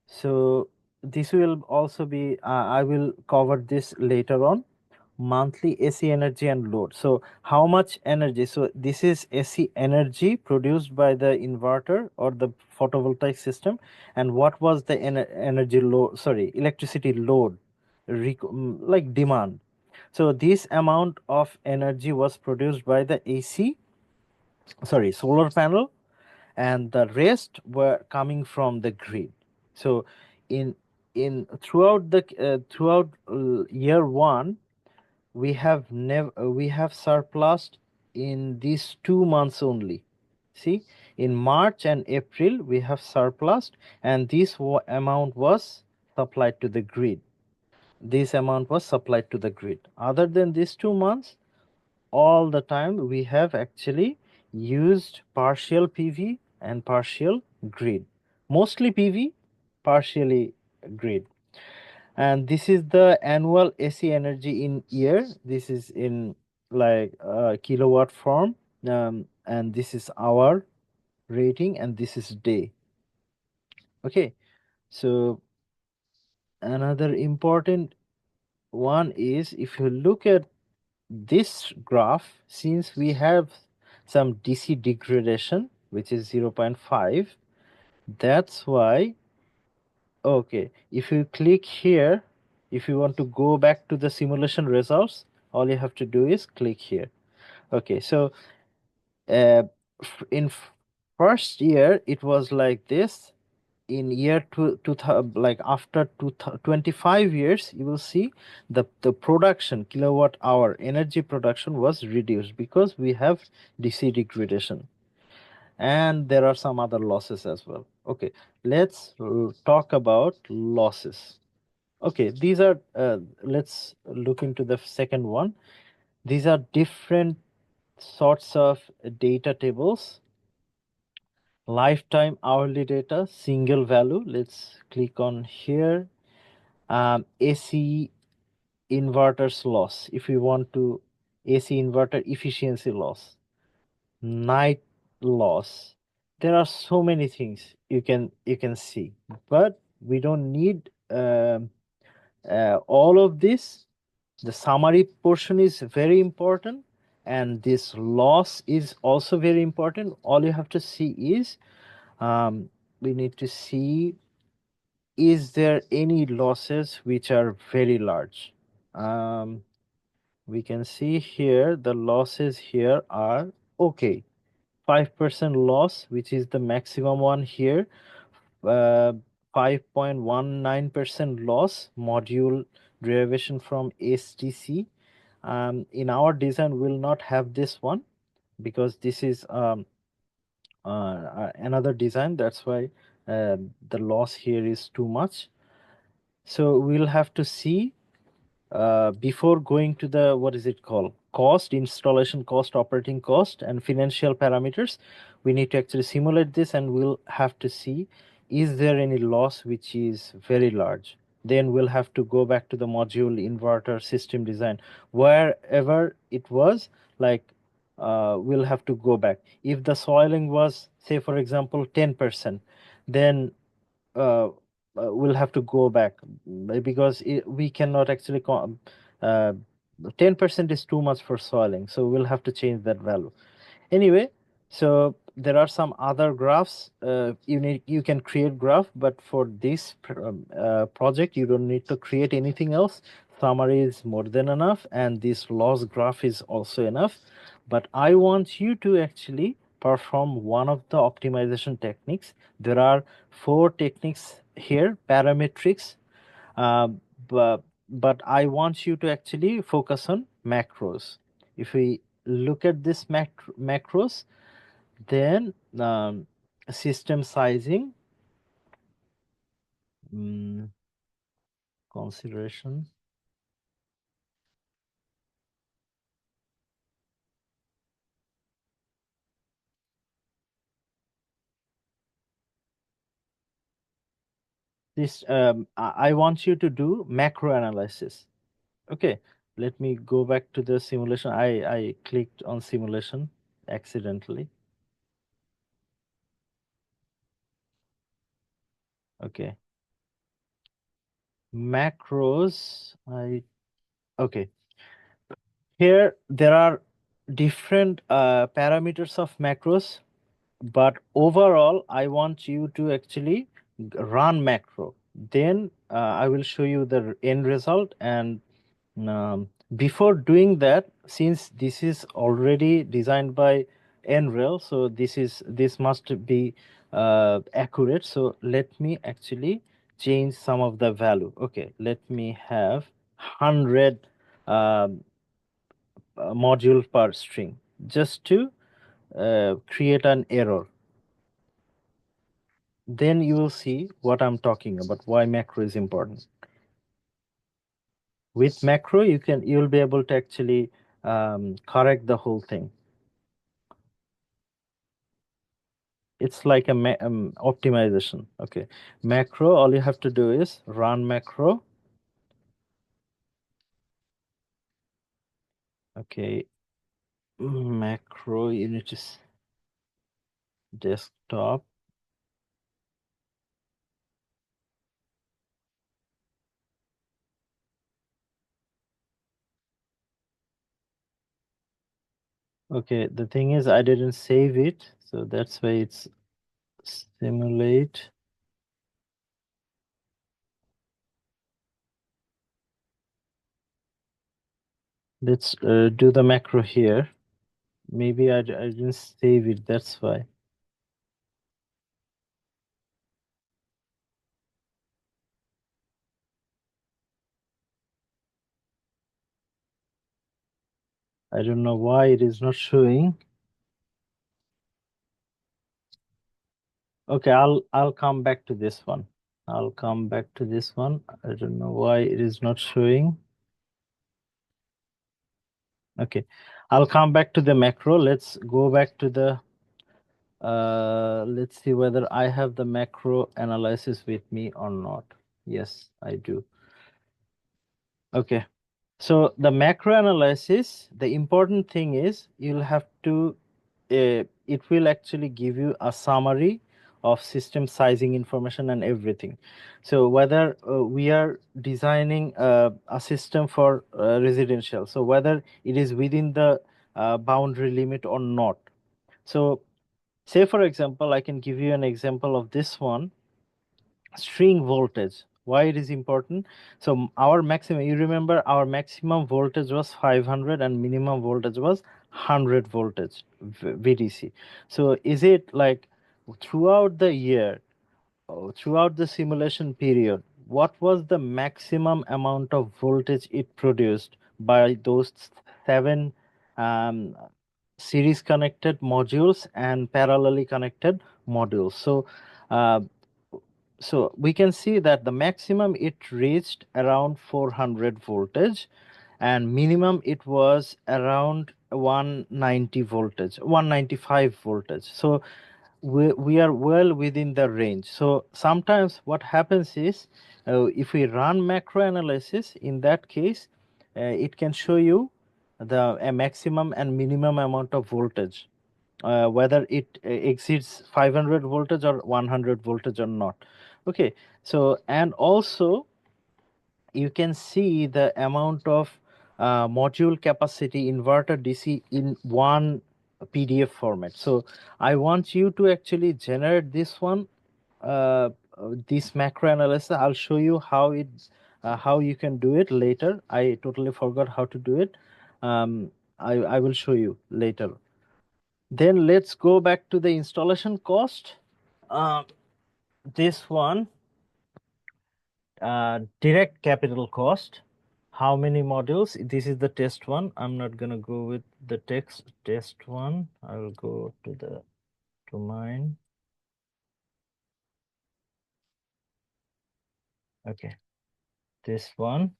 Speaker 1: so this will also be, I will cover this later on. Monthly AC energy and load. So how much energy? So this is AC energy produced by the inverter or the photovoltaic system, and what was the energy load? Sorry, electricity load, like demand. So this amount of energy was produced by the AC, sorry, solar panel, and the rest were coming from the grid. So in throughout the throughout year one, we have surplused in these 2 months only. See, in March and April we have surplused, and this amount was supplied to the grid. This amount was supplied to the grid. Other than these 2 months, all the time we have actually used partial PV and partial grid. Mostly PV, partially grid. And this is the annual AC energy in year. This is in like kilowatt form, and this is hour rating, and this is day. Okay, so another important one is, if you look at this graph, since we have some DC degradation, which is 0.5, that's why, okay, if you click here, if you want to go back to the simulation results, all you have to do is click here. Okay, so uh, in first year it was like this. In year like after 25 years, you will see the production kilowatt hour energy production was reduced because we have DC degradation, and there are some other losses as well. Okay, let's talk about losses. Okay, these are let's look into the second one. These are different sorts of data tables. Lifetime hourly data, single value. Let's click on here. AC inverters loss. If we want to, AC inverter efficiency loss, night loss. There are so many things you can see, but we don't need all of this. The summary portion is very important, and this loss is also very important. All you have to see is, we need to see, is there any losses which are very large. We can see here the losses here are okay. 5% loss, which is the maximum one here. uh, 5.19% loss module derivation from STC. In our design, we'll not have this one because this is another design. That's why the loss here is too much. So we'll have to see before going to the, what is it called, cost, installation cost, operating cost, and financial parameters. We need to actually simulate this, and we'll have to see, is there any loss which is very large. Then we'll have to go back to the module inverter system design, wherever it was, like we'll have to go back. If the soiling was, say for example, 10%, then uh, we'll have to go back, because we cannot actually 10% is too much for soiling, so we'll have to change that value. Anyway, so there are some other graphs. You can create graph, but for this project you don't need to create anything else. Summary is more than enough, and this loss graph is also enough. But I want you to actually perform one of the optimization techniques. There are 4 techniques here, parametrics, uh, but I want you to actually focus on macros. If we look at this macros, then system sizing, mm, consideration. This I want you to do macro analysis. Okay, let me go back to the simulation. I clicked on simulation accidentally. Okay, macros. Okay. Here there are different parameters of macros, but overall I want you to actually run macro. Then I will show you the end result. And before doing that, since this is already designed by NREL, so this must be accurate. So let me actually change some of the value. Okay, let me have 100 module per string, just to create an error. Then you will see what I'm talking about, why macro is important. With macro, you'll be able to actually correct the whole thing. it's like a optimization. Okay, macro, all you have to do is run macro. Okay, macro, you need to desktop. Okay, the thing is I didn't save it, so that's why it's simulate. Let's do the macro here. Maybe I didn't save it, that's why. I don't know why it is not showing. Okay, I'll come back to this one. I'll come back to this one. I don't know why it is not showing. Okay, I'll come back to the macro. Let's go back to the let's see whether I have the macro analysis with me or not. Yes, I do. Okay, so the macro analysis, the important thing is you'll have to it will actually give you a summary of system sizing information and everything. So whether we are designing a system for residential, so whether it is within the boundary limit or not. So say for example, I can give you an example of this one, string voltage. Why it is important? So our maximum, you remember our maximum voltage was 500 and minimum voltage was 100 voltage VDC. So is it like throughout the year, throughout the simulation period, what was the maximum amount of voltage it produced by those 7 um, series connected modules and parallelly connected modules? So uh, so we can see that the maximum it reached around 400 voltage and minimum it was around 190 voltage, 195 voltage. So we are well within the range. So sometimes what happens is if we run macro analysis, in that case it can show you the a maximum and minimum amount of voltage, whether it exceeds 500 voltage or 100 voltage or not. Okay, so and also you can see the amount of module capacity inverter DC in one PDF format. So I want you to actually generate this one, this macro analysis. I'll show you how it how you can do it later. I totally forgot how to do it. I will show you later. Then let's go back to the installation cost. Uh, this one, direct capital cost. How many modules? This is the test one. I'm not gonna go with the test one. I will go to mine. Okay, this one,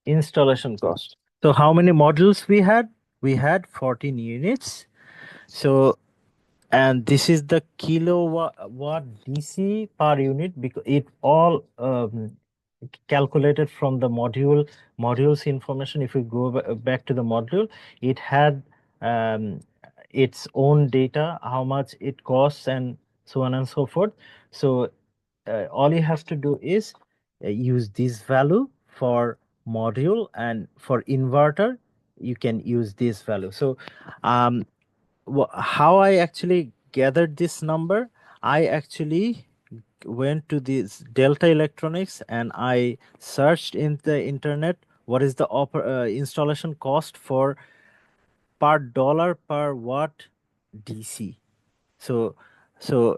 Speaker 1: installation cost. So how many modules we had? We had 14 units. So and this is the kilowatt DC per unit, because it all calculated from the modules information. If we go back to the module, it had its own data, how much it costs and so on and so forth. So all you have to do is use this value for module, and for inverter you can use this value. So um, how I actually gathered this number, I actually went to this Delta Electronics and I searched in the internet what is the installation cost for per dollar per watt DC. So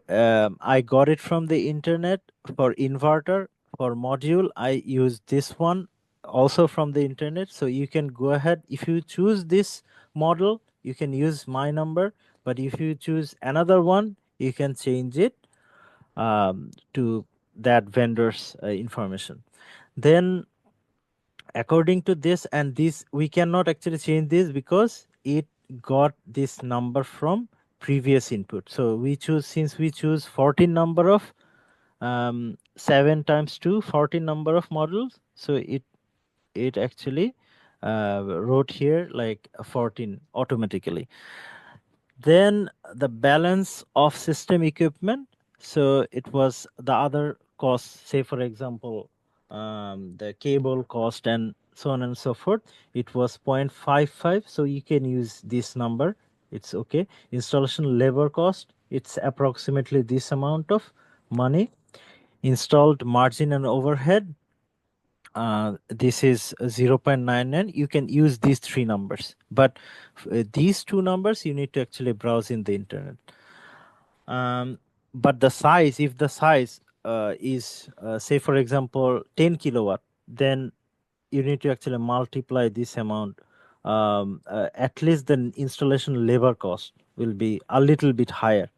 Speaker 1: I got it from the internet. For inverter, for module, I use this one also from the internet. So you can go ahead, if you choose this model you can use my number, but if you choose another one you can change it to that vendor's information. Then according to this, and this we cannot actually change this because it got this number from previous input. So we choose, since we choose 14 number of 7 times 2, 14 number of modules, so it actually wrote here like 14 automatically. Then the balance of system equipment, so it was the other cost, say for example the cable cost and so on and so forth, it was 0.55, so you can use this number, it's okay. Installation labor cost, it's approximately this amount of money. Installed margin and overhead, this is 0.99. You can use these three numbers, but these two numbers you need to actually browse in the internet. But the size, if the size is say for example 10 kilowatt, then you need to actually multiply this amount. At least the installation labor cost will be a little bit higher,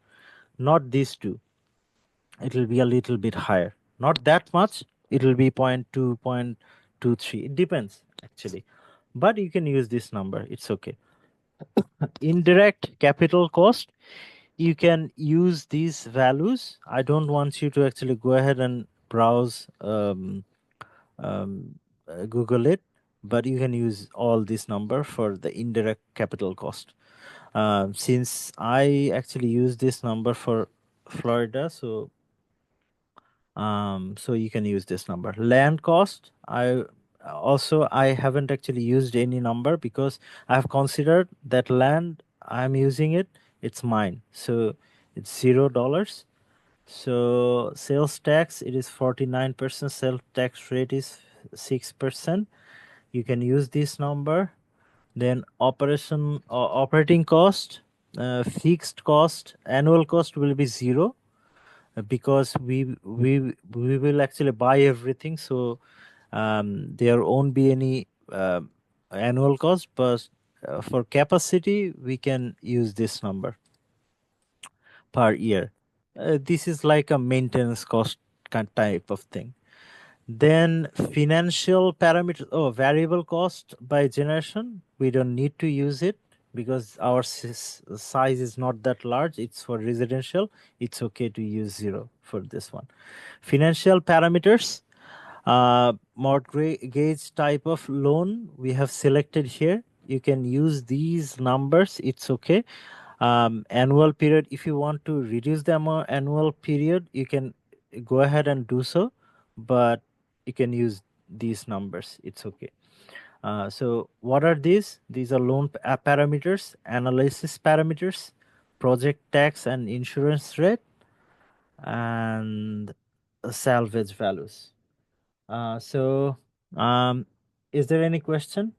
Speaker 1: not these two, it will be a little bit higher, not that much, it will be 0.2, 0.23, it depends actually, but you can use this number, it's okay. Indirect capital cost, you can use these values. I don't want you to actually go ahead and browse um, Google it, but you can use all this number for the indirect capital cost. Since I actually use this number for Florida, so you can use this number. Land cost, I haven't actually used any number because I have considered that land I'm using it's mine, so it's $0. So sales tax, it is 49%, sales tax rate is 6%. You can use this number. Then operating cost, fixed cost, annual cost will be 0, because we will actually buy everything, so there won't be any annual cost, but for capacity we can use this number per year. This is like a maintenance cost type of thing. Then financial parameter, oh, variable cost by generation, we don't need to use it because our size is not that large. It's for residential. It's okay to use 0 for this one. Financial parameters, mortgage type of loan we have selected here. You can use these numbers. It's okay. Annual period, if you want to reduce the annual period, you can go ahead and do so, but you can use these numbers, it's okay. So what are these? These are loan parameters, analysis parameters, project tax and insurance rate, and salvage values. So um, is there any question?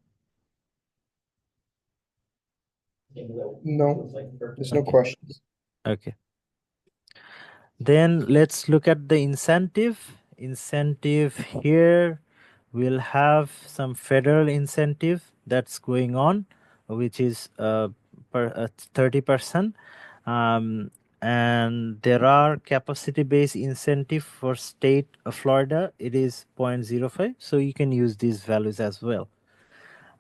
Speaker 3: No, there's no
Speaker 1: Okay.
Speaker 3: questions.
Speaker 1: Okay. Then let's look at the incentive. Incentive here, we'll have some federal incentive that's going on, which is 30%. And there are capacity-based incentive for state of Florida. It is 0.05. So you can use these values as well.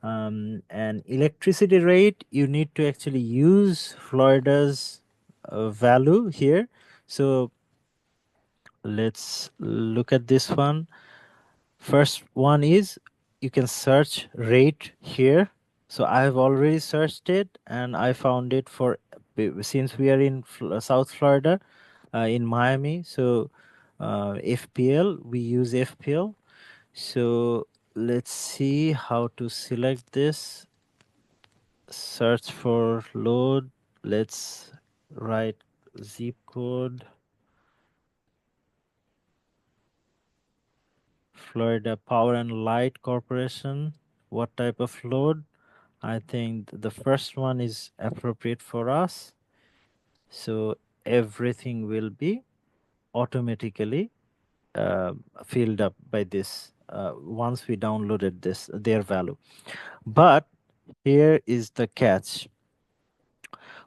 Speaker 1: And electricity rate, you need to actually use Florida's value here. So let's look at this one. First one is, you can search rate here. So I have already searched it and I found it for, since we are in South Florida, in Miami, so FPL, we use FPL. So let's see how to select this. Search for load. Let's write zip code Florida Power and Light Corporation. What type of load? I think the first one is appropriate for us. So everything will be automatically filled up by this once we downloaded this their value. But here is the catch.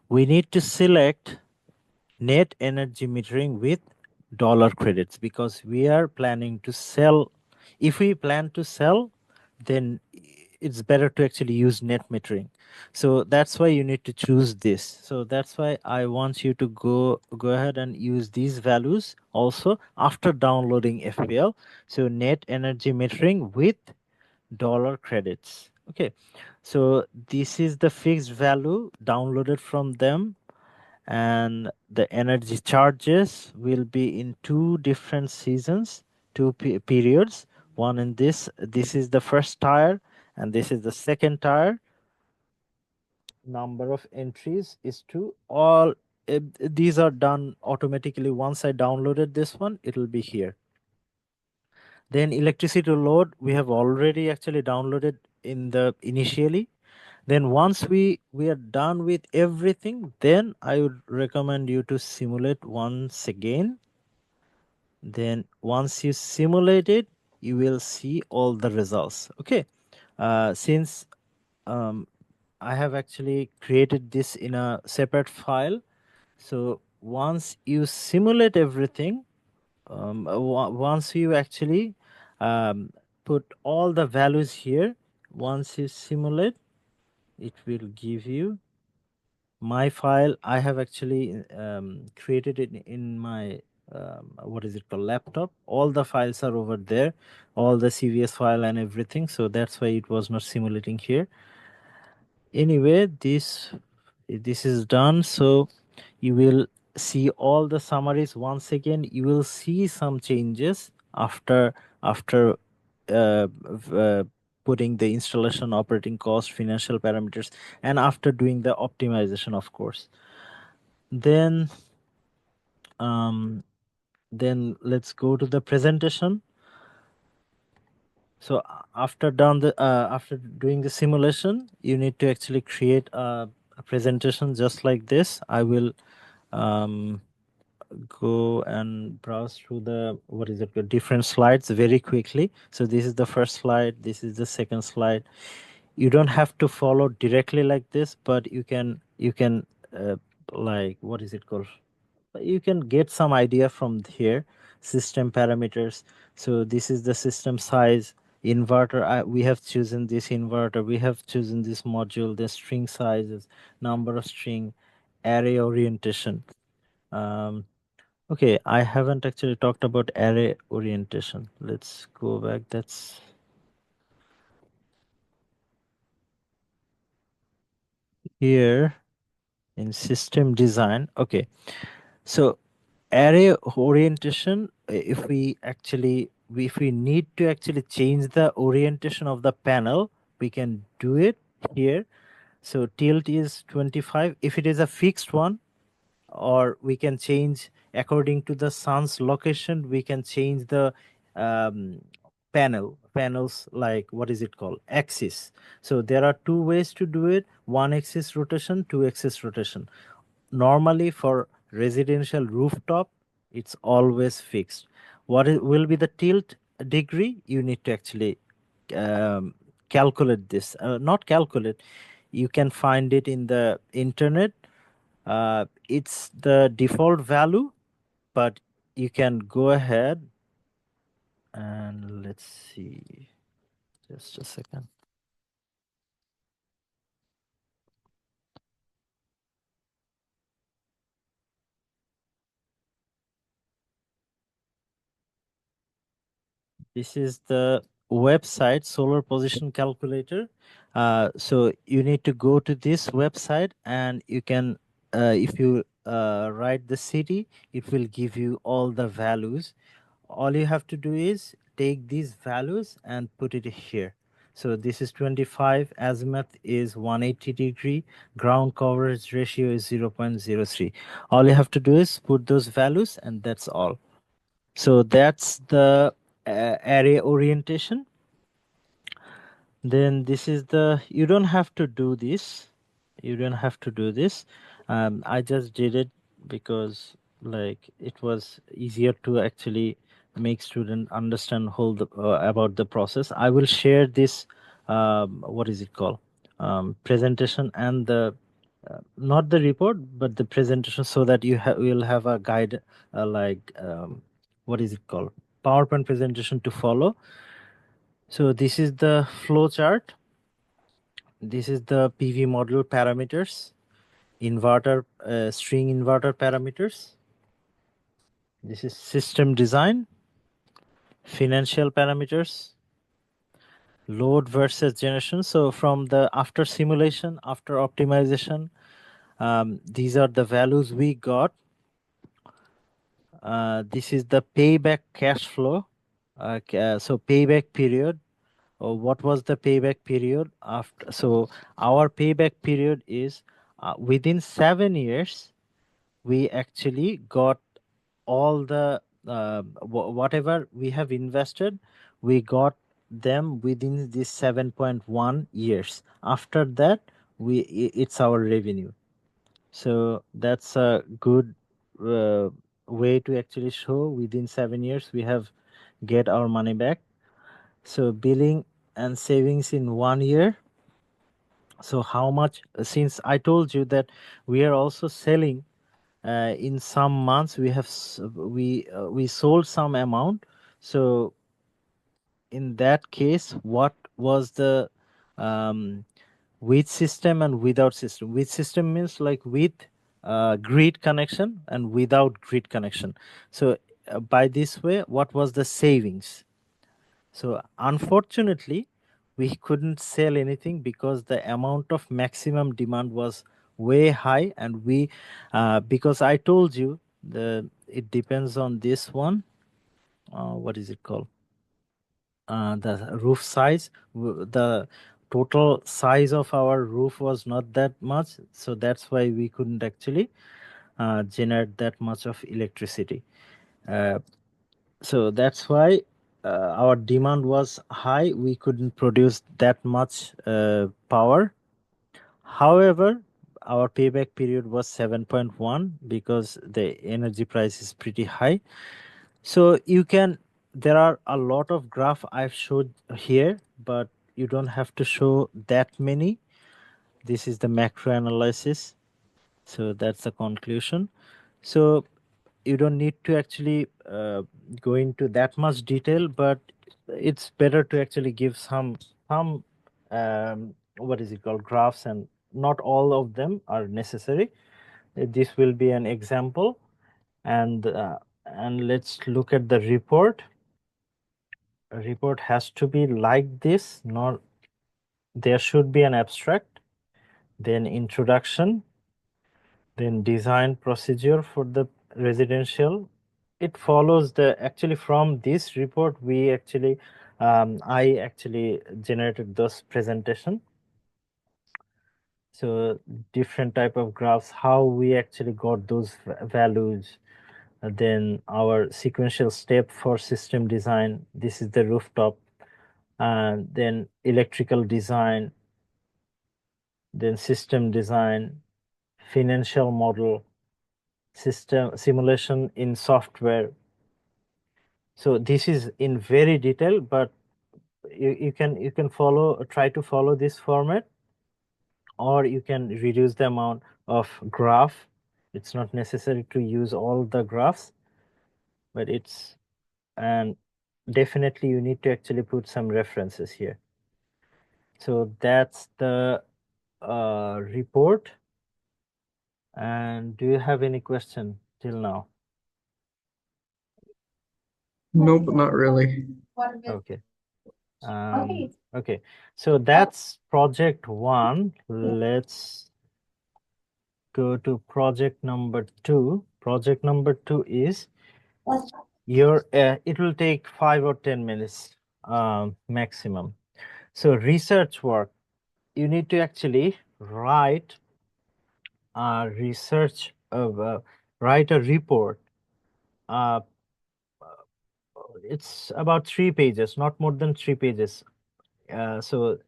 Speaker 1: We need to select net energy metering with dollar credits because we are planning to sell. If we plan to sell, then it's better to actually use net metering. So that's why you need to choose this. So that's why I want you to go ahead and use these values also after downloading FPL. So net energy metering with dollar credits. Okay, so this is the fixed value downloaded from them, and the energy charges will be in two different seasons, two periods. One in this is the first tier, and this is the second tier. Number of entries is two. All these are done automatically. Once I downloaded this one, it will be here. Then electricity load we have already actually downloaded in the initially. Then once we are done with everything, then I would recommend you to simulate once again. Then once you simulate it, you will see all the results. Okay, since um, I have actually created this in a separate file, so once you simulate everything, once you actually um, put all the values here, once you simulate, it will give you my file. I have actually created it in my what is it called, laptop. All the files are over there, all the CVS file and everything, so that's why it was not simulating here. Anyway, this is done. So you will see all the summaries once again. You will see some changes after putting the installation, operating cost, financial parameters, and after doing the optimization, of course. Then let's go to the presentation. So after doing the simulation, you need to actually create a presentation just like this. I will um, go and browse through the what is it, the different slides very quickly. So this is the first slide, this is the second slide. You don't have to follow directly like this, but you can like what is it called, you can get some idea from here. System parameters, so this is the system size. Inverter, we have chosen this inverter, we have chosen this module, the string sizes, number of string, array orientation. um, okay, I haven't actually talked about array orientation. Let's go back. That's here in system design. Okay, so array orientation, if we need to actually change the orientation of the panel, we can do it here. So tilt is 25 if it is a fixed one, or we can change according to the sun's location. We can change the um, panels, like what is it called, axis. So there are two ways to do it: one axis rotation, two axis rotation. Normally for residential rooftop, it's always fixed. Will be the tilt degree? You need to actually um, calculate this. Not calculate, you can find it in the internet. It's the default value, but you can go ahead and let's see. Just a second. This is the website, solar position calculator. So you need to go to this website, and you can, if you write the city, it will give you all the values. All you have to do is take these values and put it here. So this is 25, azimuth is 180-degree, ground coverage ratio is 0.03. All you have to do is put those values, and that's all. So that's the array orientation. Then this is the, you don't have to do this. You don't have to do this. I just did it because like it was easier to actually make student understand whole about the process. I will share this what is it called, presentation, and the not the report but the presentation, so that will have a guide, like what is it called, PowerPoint presentation to follow. So this is the flow chart. this is the PV module parameters, inverter, string inverter parameters. This is system design, financial parameters, load versus generation. So from the after simulation, after optimization, these are the values we got. This is the payback cash flow. So payback period. What was the payback period after? So our payback period is within 7 years. We actually got all the whatever we have invested. We got them within this 7.1 years. After that, it's our revenue. So that's a good way to actually show within 7 years we have get our money back. So billing and savings in 1 year. So how much? Since I told you that we are also selling in some months, we sold some amount. So in that case, what was the um, with system and without system? With system means like with grid connection and without grid connection. So by this way, what was the savings? So unfortunately, we couldn't sell anything because the amount of maximum demand was way high, and we because I told you it depends on this one. What is it called? The roof size. The total size of our roof was not that much, so that's why we couldn't actually generate that much of electricity. Uh, so that's why our demand was high. We couldn't produce that much power. However, our payback period was 7.1 because the energy price is pretty high. So you can, there are a lot of graph I've showed here, but you don't have to show that many. This is the macro analysis. So that's the conclusion. So you don't need to actually go into that much detail, but it's better to actually give some what is it called, graphs, and not all of them are necessary. This will be an example, and let's look at the report. A report has to be like this. Not, there should be an abstract, then introduction, then design procedure for the residential. It follows the, actually from this report we actually I actually generated this presentation. So different type of graphs, how we actually got those values. Then our sequential step for system design. This is the rooftop, and then electrical design, then system design, financial model, system simulation in software. So this is in very detail, but you can follow, try to follow this format, or you can reduce the amount of graph. It's not necessary to use all the graphs, but it's, and definitely you need to actually put some references here. So that's the report. And do you have any question till now?
Speaker 2: Nope, not really.
Speaker 1: Okay. Okay, so that's project one. Let's go to project number two. Project number two is your, it will take 5 or 10 minutes maximum. So research work, you need to actually write research, write a report. Uh, it's about 3 pages, not more than 3 pages. So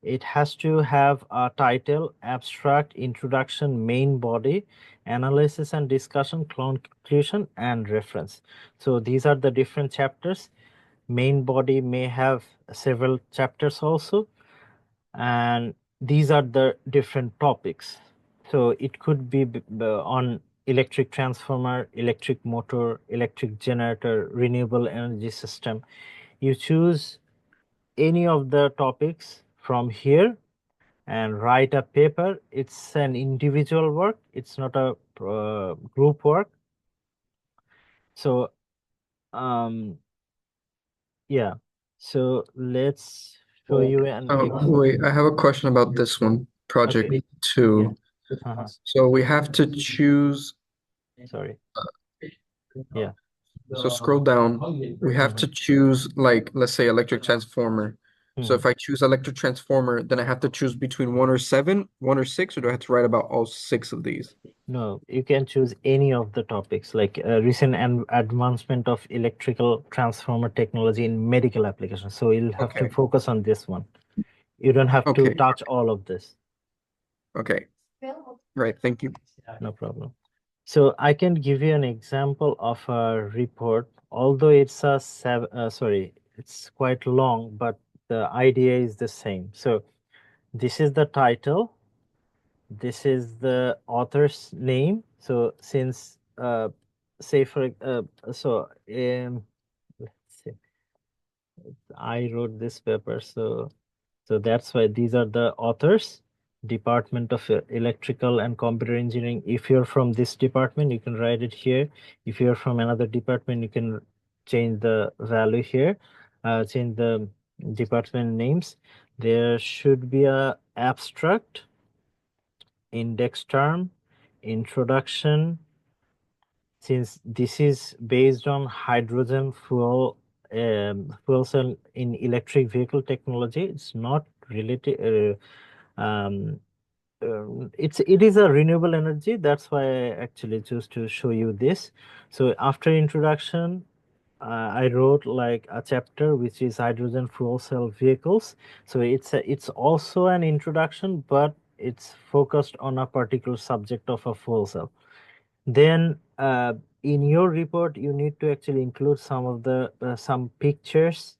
Speaker 1: it has to have a title, abstract, introduction, main body, analysis and discussion, conclusion, and reference. So these are the different chapters. Main body may have several chapters also, and these are the different topics. So it could be on electric transformer, electric motor, electric generator, renewable energy system. You choose any of the topics from here, and write a paper. It's an individual work. It's not a group work. So yeah, so let's show you an
Speaker 3: Wait, I have a question about this one, project
Speaker 1: Okay.
Speaker 3: 2.
Speaker 1: Uh-huh.
Speaker 3: So we have to choose,
Speaker 1: Sorry. Yeah.
Speaker 3: so scroll down. We have to choose, like, let's say electric transformer. So if I choose electric transformer, then I have to choose between 1 or 7, 1 or 6, or do I have to write about all 6 of these?
Speaker 1: No, you can choose any of the topics like recent and advancement of electrical transformer technology in medical applications. So you'll have to
Speaker 3: Okay.
Speaker 1: focus on this one. You don't have to
Speaker 3: Okay.
Speaker 1: touch all of this.
Speaker 3: Okay. Right. Thank you.
Speaker 1: No problem. So I can give you an example of a report, although it's it's quite long, but the idea is the same. So this is the title. This is the author's name. So since say for let's see, I wrote this paper, so that's why these are the authors. Department of Electrical and Computer Engineering. If you're from this department, you can write it here. If you're from another department, you can change the value here, change the department names. There should be a abstract, index term, introduction. Since this is based on hydrogen fuel cell in electric vehicle technology, it's not related. It is a renewable energy. That's why I actually choose to show you this. So after introduction, I wrote like a chapter which is hydrogen fuel cell vehicles. So it's also an introduction, but it's focused on a particular subject of a fuel cell. Then in your report, you need to actually include some pictures,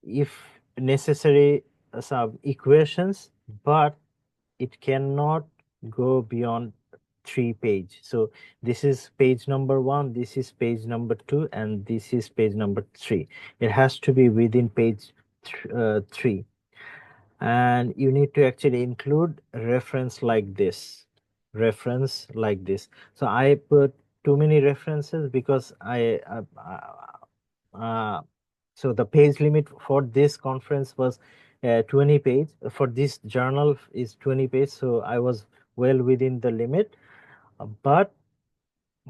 Speaker 1: if necessary, some equations, but it cannot go beyond 3 page. So this is page number 1, this is page number 2, and this is page number 3. It has to be within page 3, and you need to actually include reference like this. So I put too many references because so the page limit for this conference was 20 page. For this journal is 20 page, so I was well within the limit. But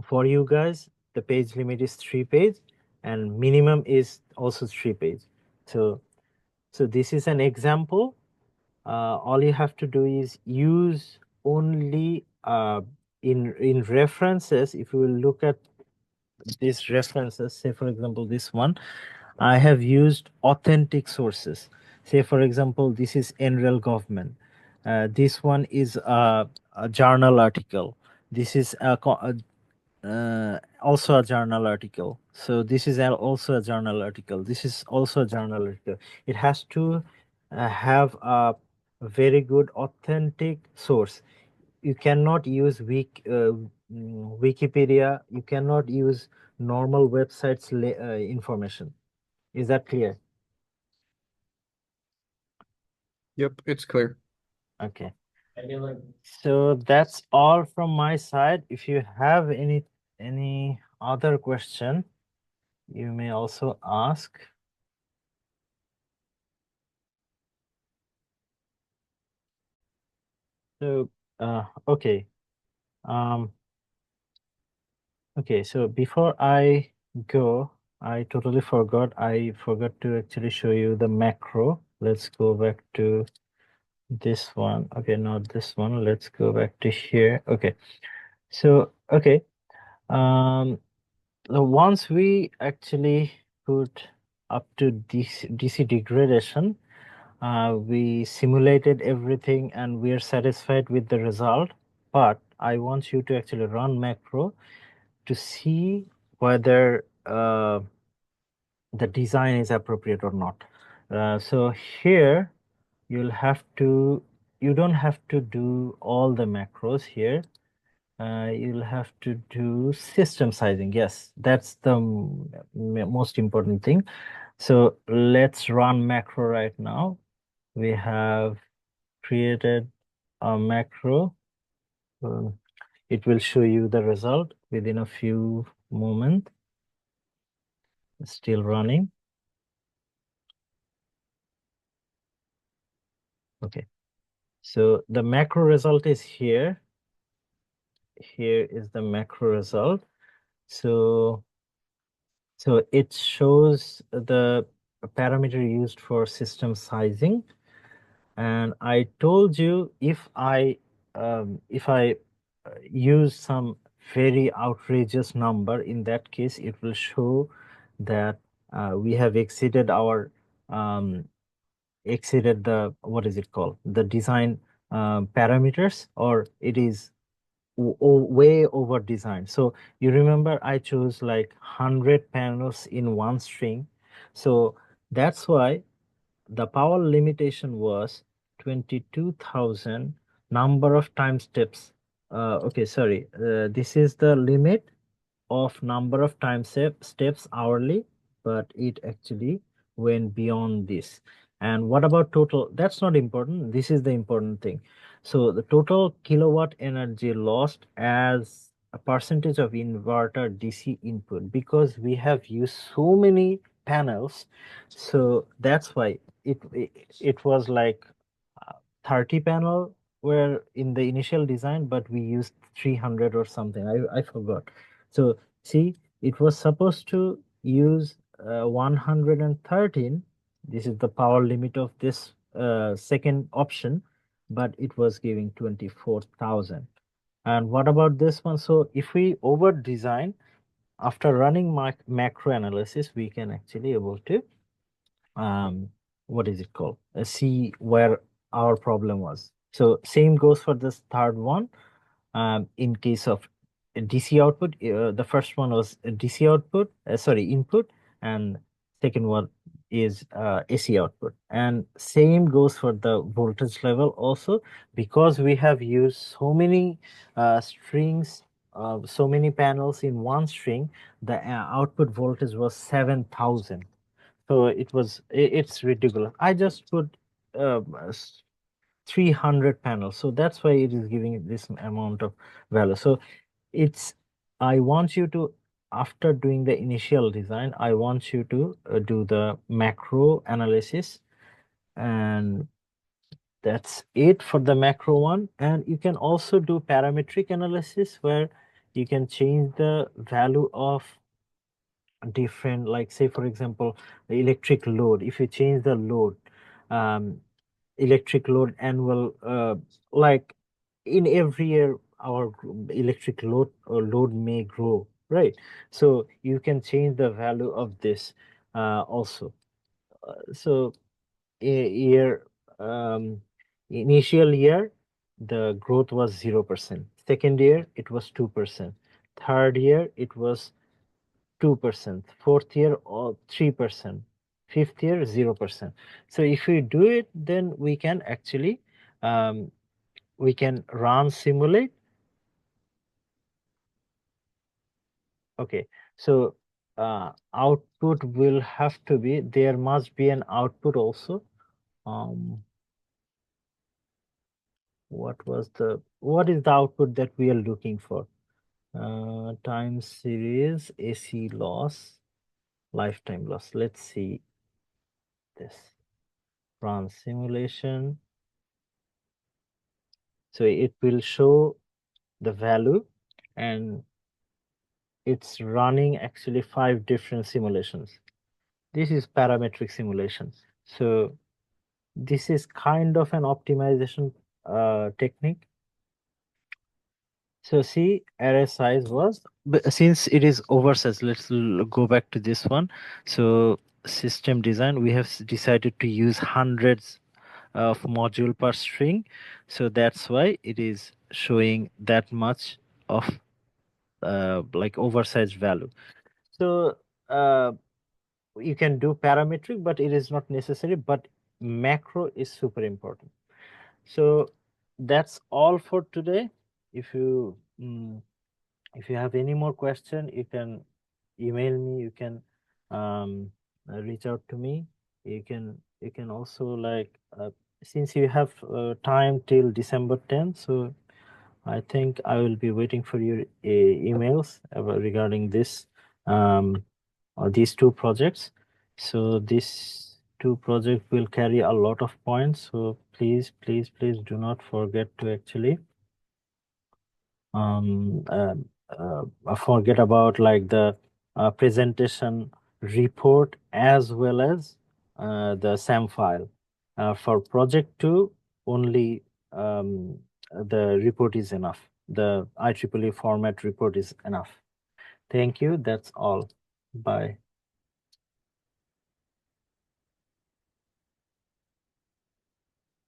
Speaker 1: for you guys, the page limit is 3 page, and minimum is also 3 page. So this is an example. All you have to do is use only in references. If you will look at these references, say for example this one, I have used authentic sources. Say for example, this is NREL government. This one is a journal article. This is also a journal article. So this is also a journal article. This is also a journal article. It has to have a very good authentic source. You cannot use Wikipedia. You cannot use normal websites information. Is that clear?
Speaker 3: Yep, it's clear.
Speaker 1: Okay. So that's all from my side. If you have any other question, you may also ask. So okay. Okay, so before I go, I totally forgot. I forgot to actually show you the macro. Let's go back to this one. Okay, not this one. Let's go back to here. Okay. So okay. Once we actually put up to DC degradation, we simulated everything and we are satisfied with the result. But I want you to actually run macro to see whether the design is appropriate or not. So here you don't have to do all the macros here. You'll have to do system sizing. Yes, that's the most important thing. So let's run macro right now. We have created a macro. It will show you the result within a few moments. Still running. Okay, so the macro result is here. Here is the macro result. So it shows the parameter used for system sizing. And I told you if I use some very outrageous number, in that case it will show that we have exceeded our exceeded the, what is it called, the design parameters, or it is way over designed. So you remember I chose like 100 panels in one string, so that's why the power limitation was 22,000 number of time steps. Okay, sorry, this is the limit of number of time steps hourly, but it actually went beyond this. And what about total? That's not important. This is the important thing. So the total kilowatt energy lost as a percentage of inverter DC input, because we have used so many panels. So that's why it was like 30 panel were in the initial design, but we used 300 or something. I forgot. So see, it was supposed to use 113. This is the power limit of this second option, but it was giving 24,000. And what about this one? So if we over design, after running macro analysis, we can actually able to what is it called, see where our problem was. So same goes for this third one. In case of DC output, the first one was a DC output, sorry, input, and second one is AC output. And same goes for the voltage level also, because we have used so many strings, so many panels in one string, the output voltage was 7,000. So it's ridiculous. I just put 300 panels, so that's why it is giving this amount of value. So I want you to, after doing the initial design, I want you to do the macro analysis, and that's it for the macro one. And you can also do parametric analysis, where you can change the value of different, like say for example, the electric load. If you change the load, electric load annual, like in every year our electric load may grow, right? So you can change the value of this also. So year, initial year the growth was 0%, second year it was 2%, third year it was 2%, fourth year or 3%, fifth year 0%. So if we do it, then we can actually we can run simulate. Okay, so output will have to be, there must be an output also. What is the output that we are looking for? Time series, AC loss, lifetime loss. Let's see this. Run simulation. So it will show the value, and it's running actually 5 different simulations. This is parametric simulation. So this is kind of an optimization technique. So see, array size was, but since it is oversized, let's go back to this one. So system design, we have decided to use hundreds of module per string. So that's why it is showing that much of like oversized value. So you can do parametric, but it is not necessary, but macro is super important. So that's all for today. If you have any more question, you can email me, you can reach out to me. You can also like since you have time till December 10th, so I think I will be waiting for your emails regarding this these two projects. So these two projects will carry a lot of points. So please do not forget to actually forget about like the presentation report as well as the SAM file. For project 2, only the report is enough. The IEEE format report is enough. Thank you. That's all. Bye.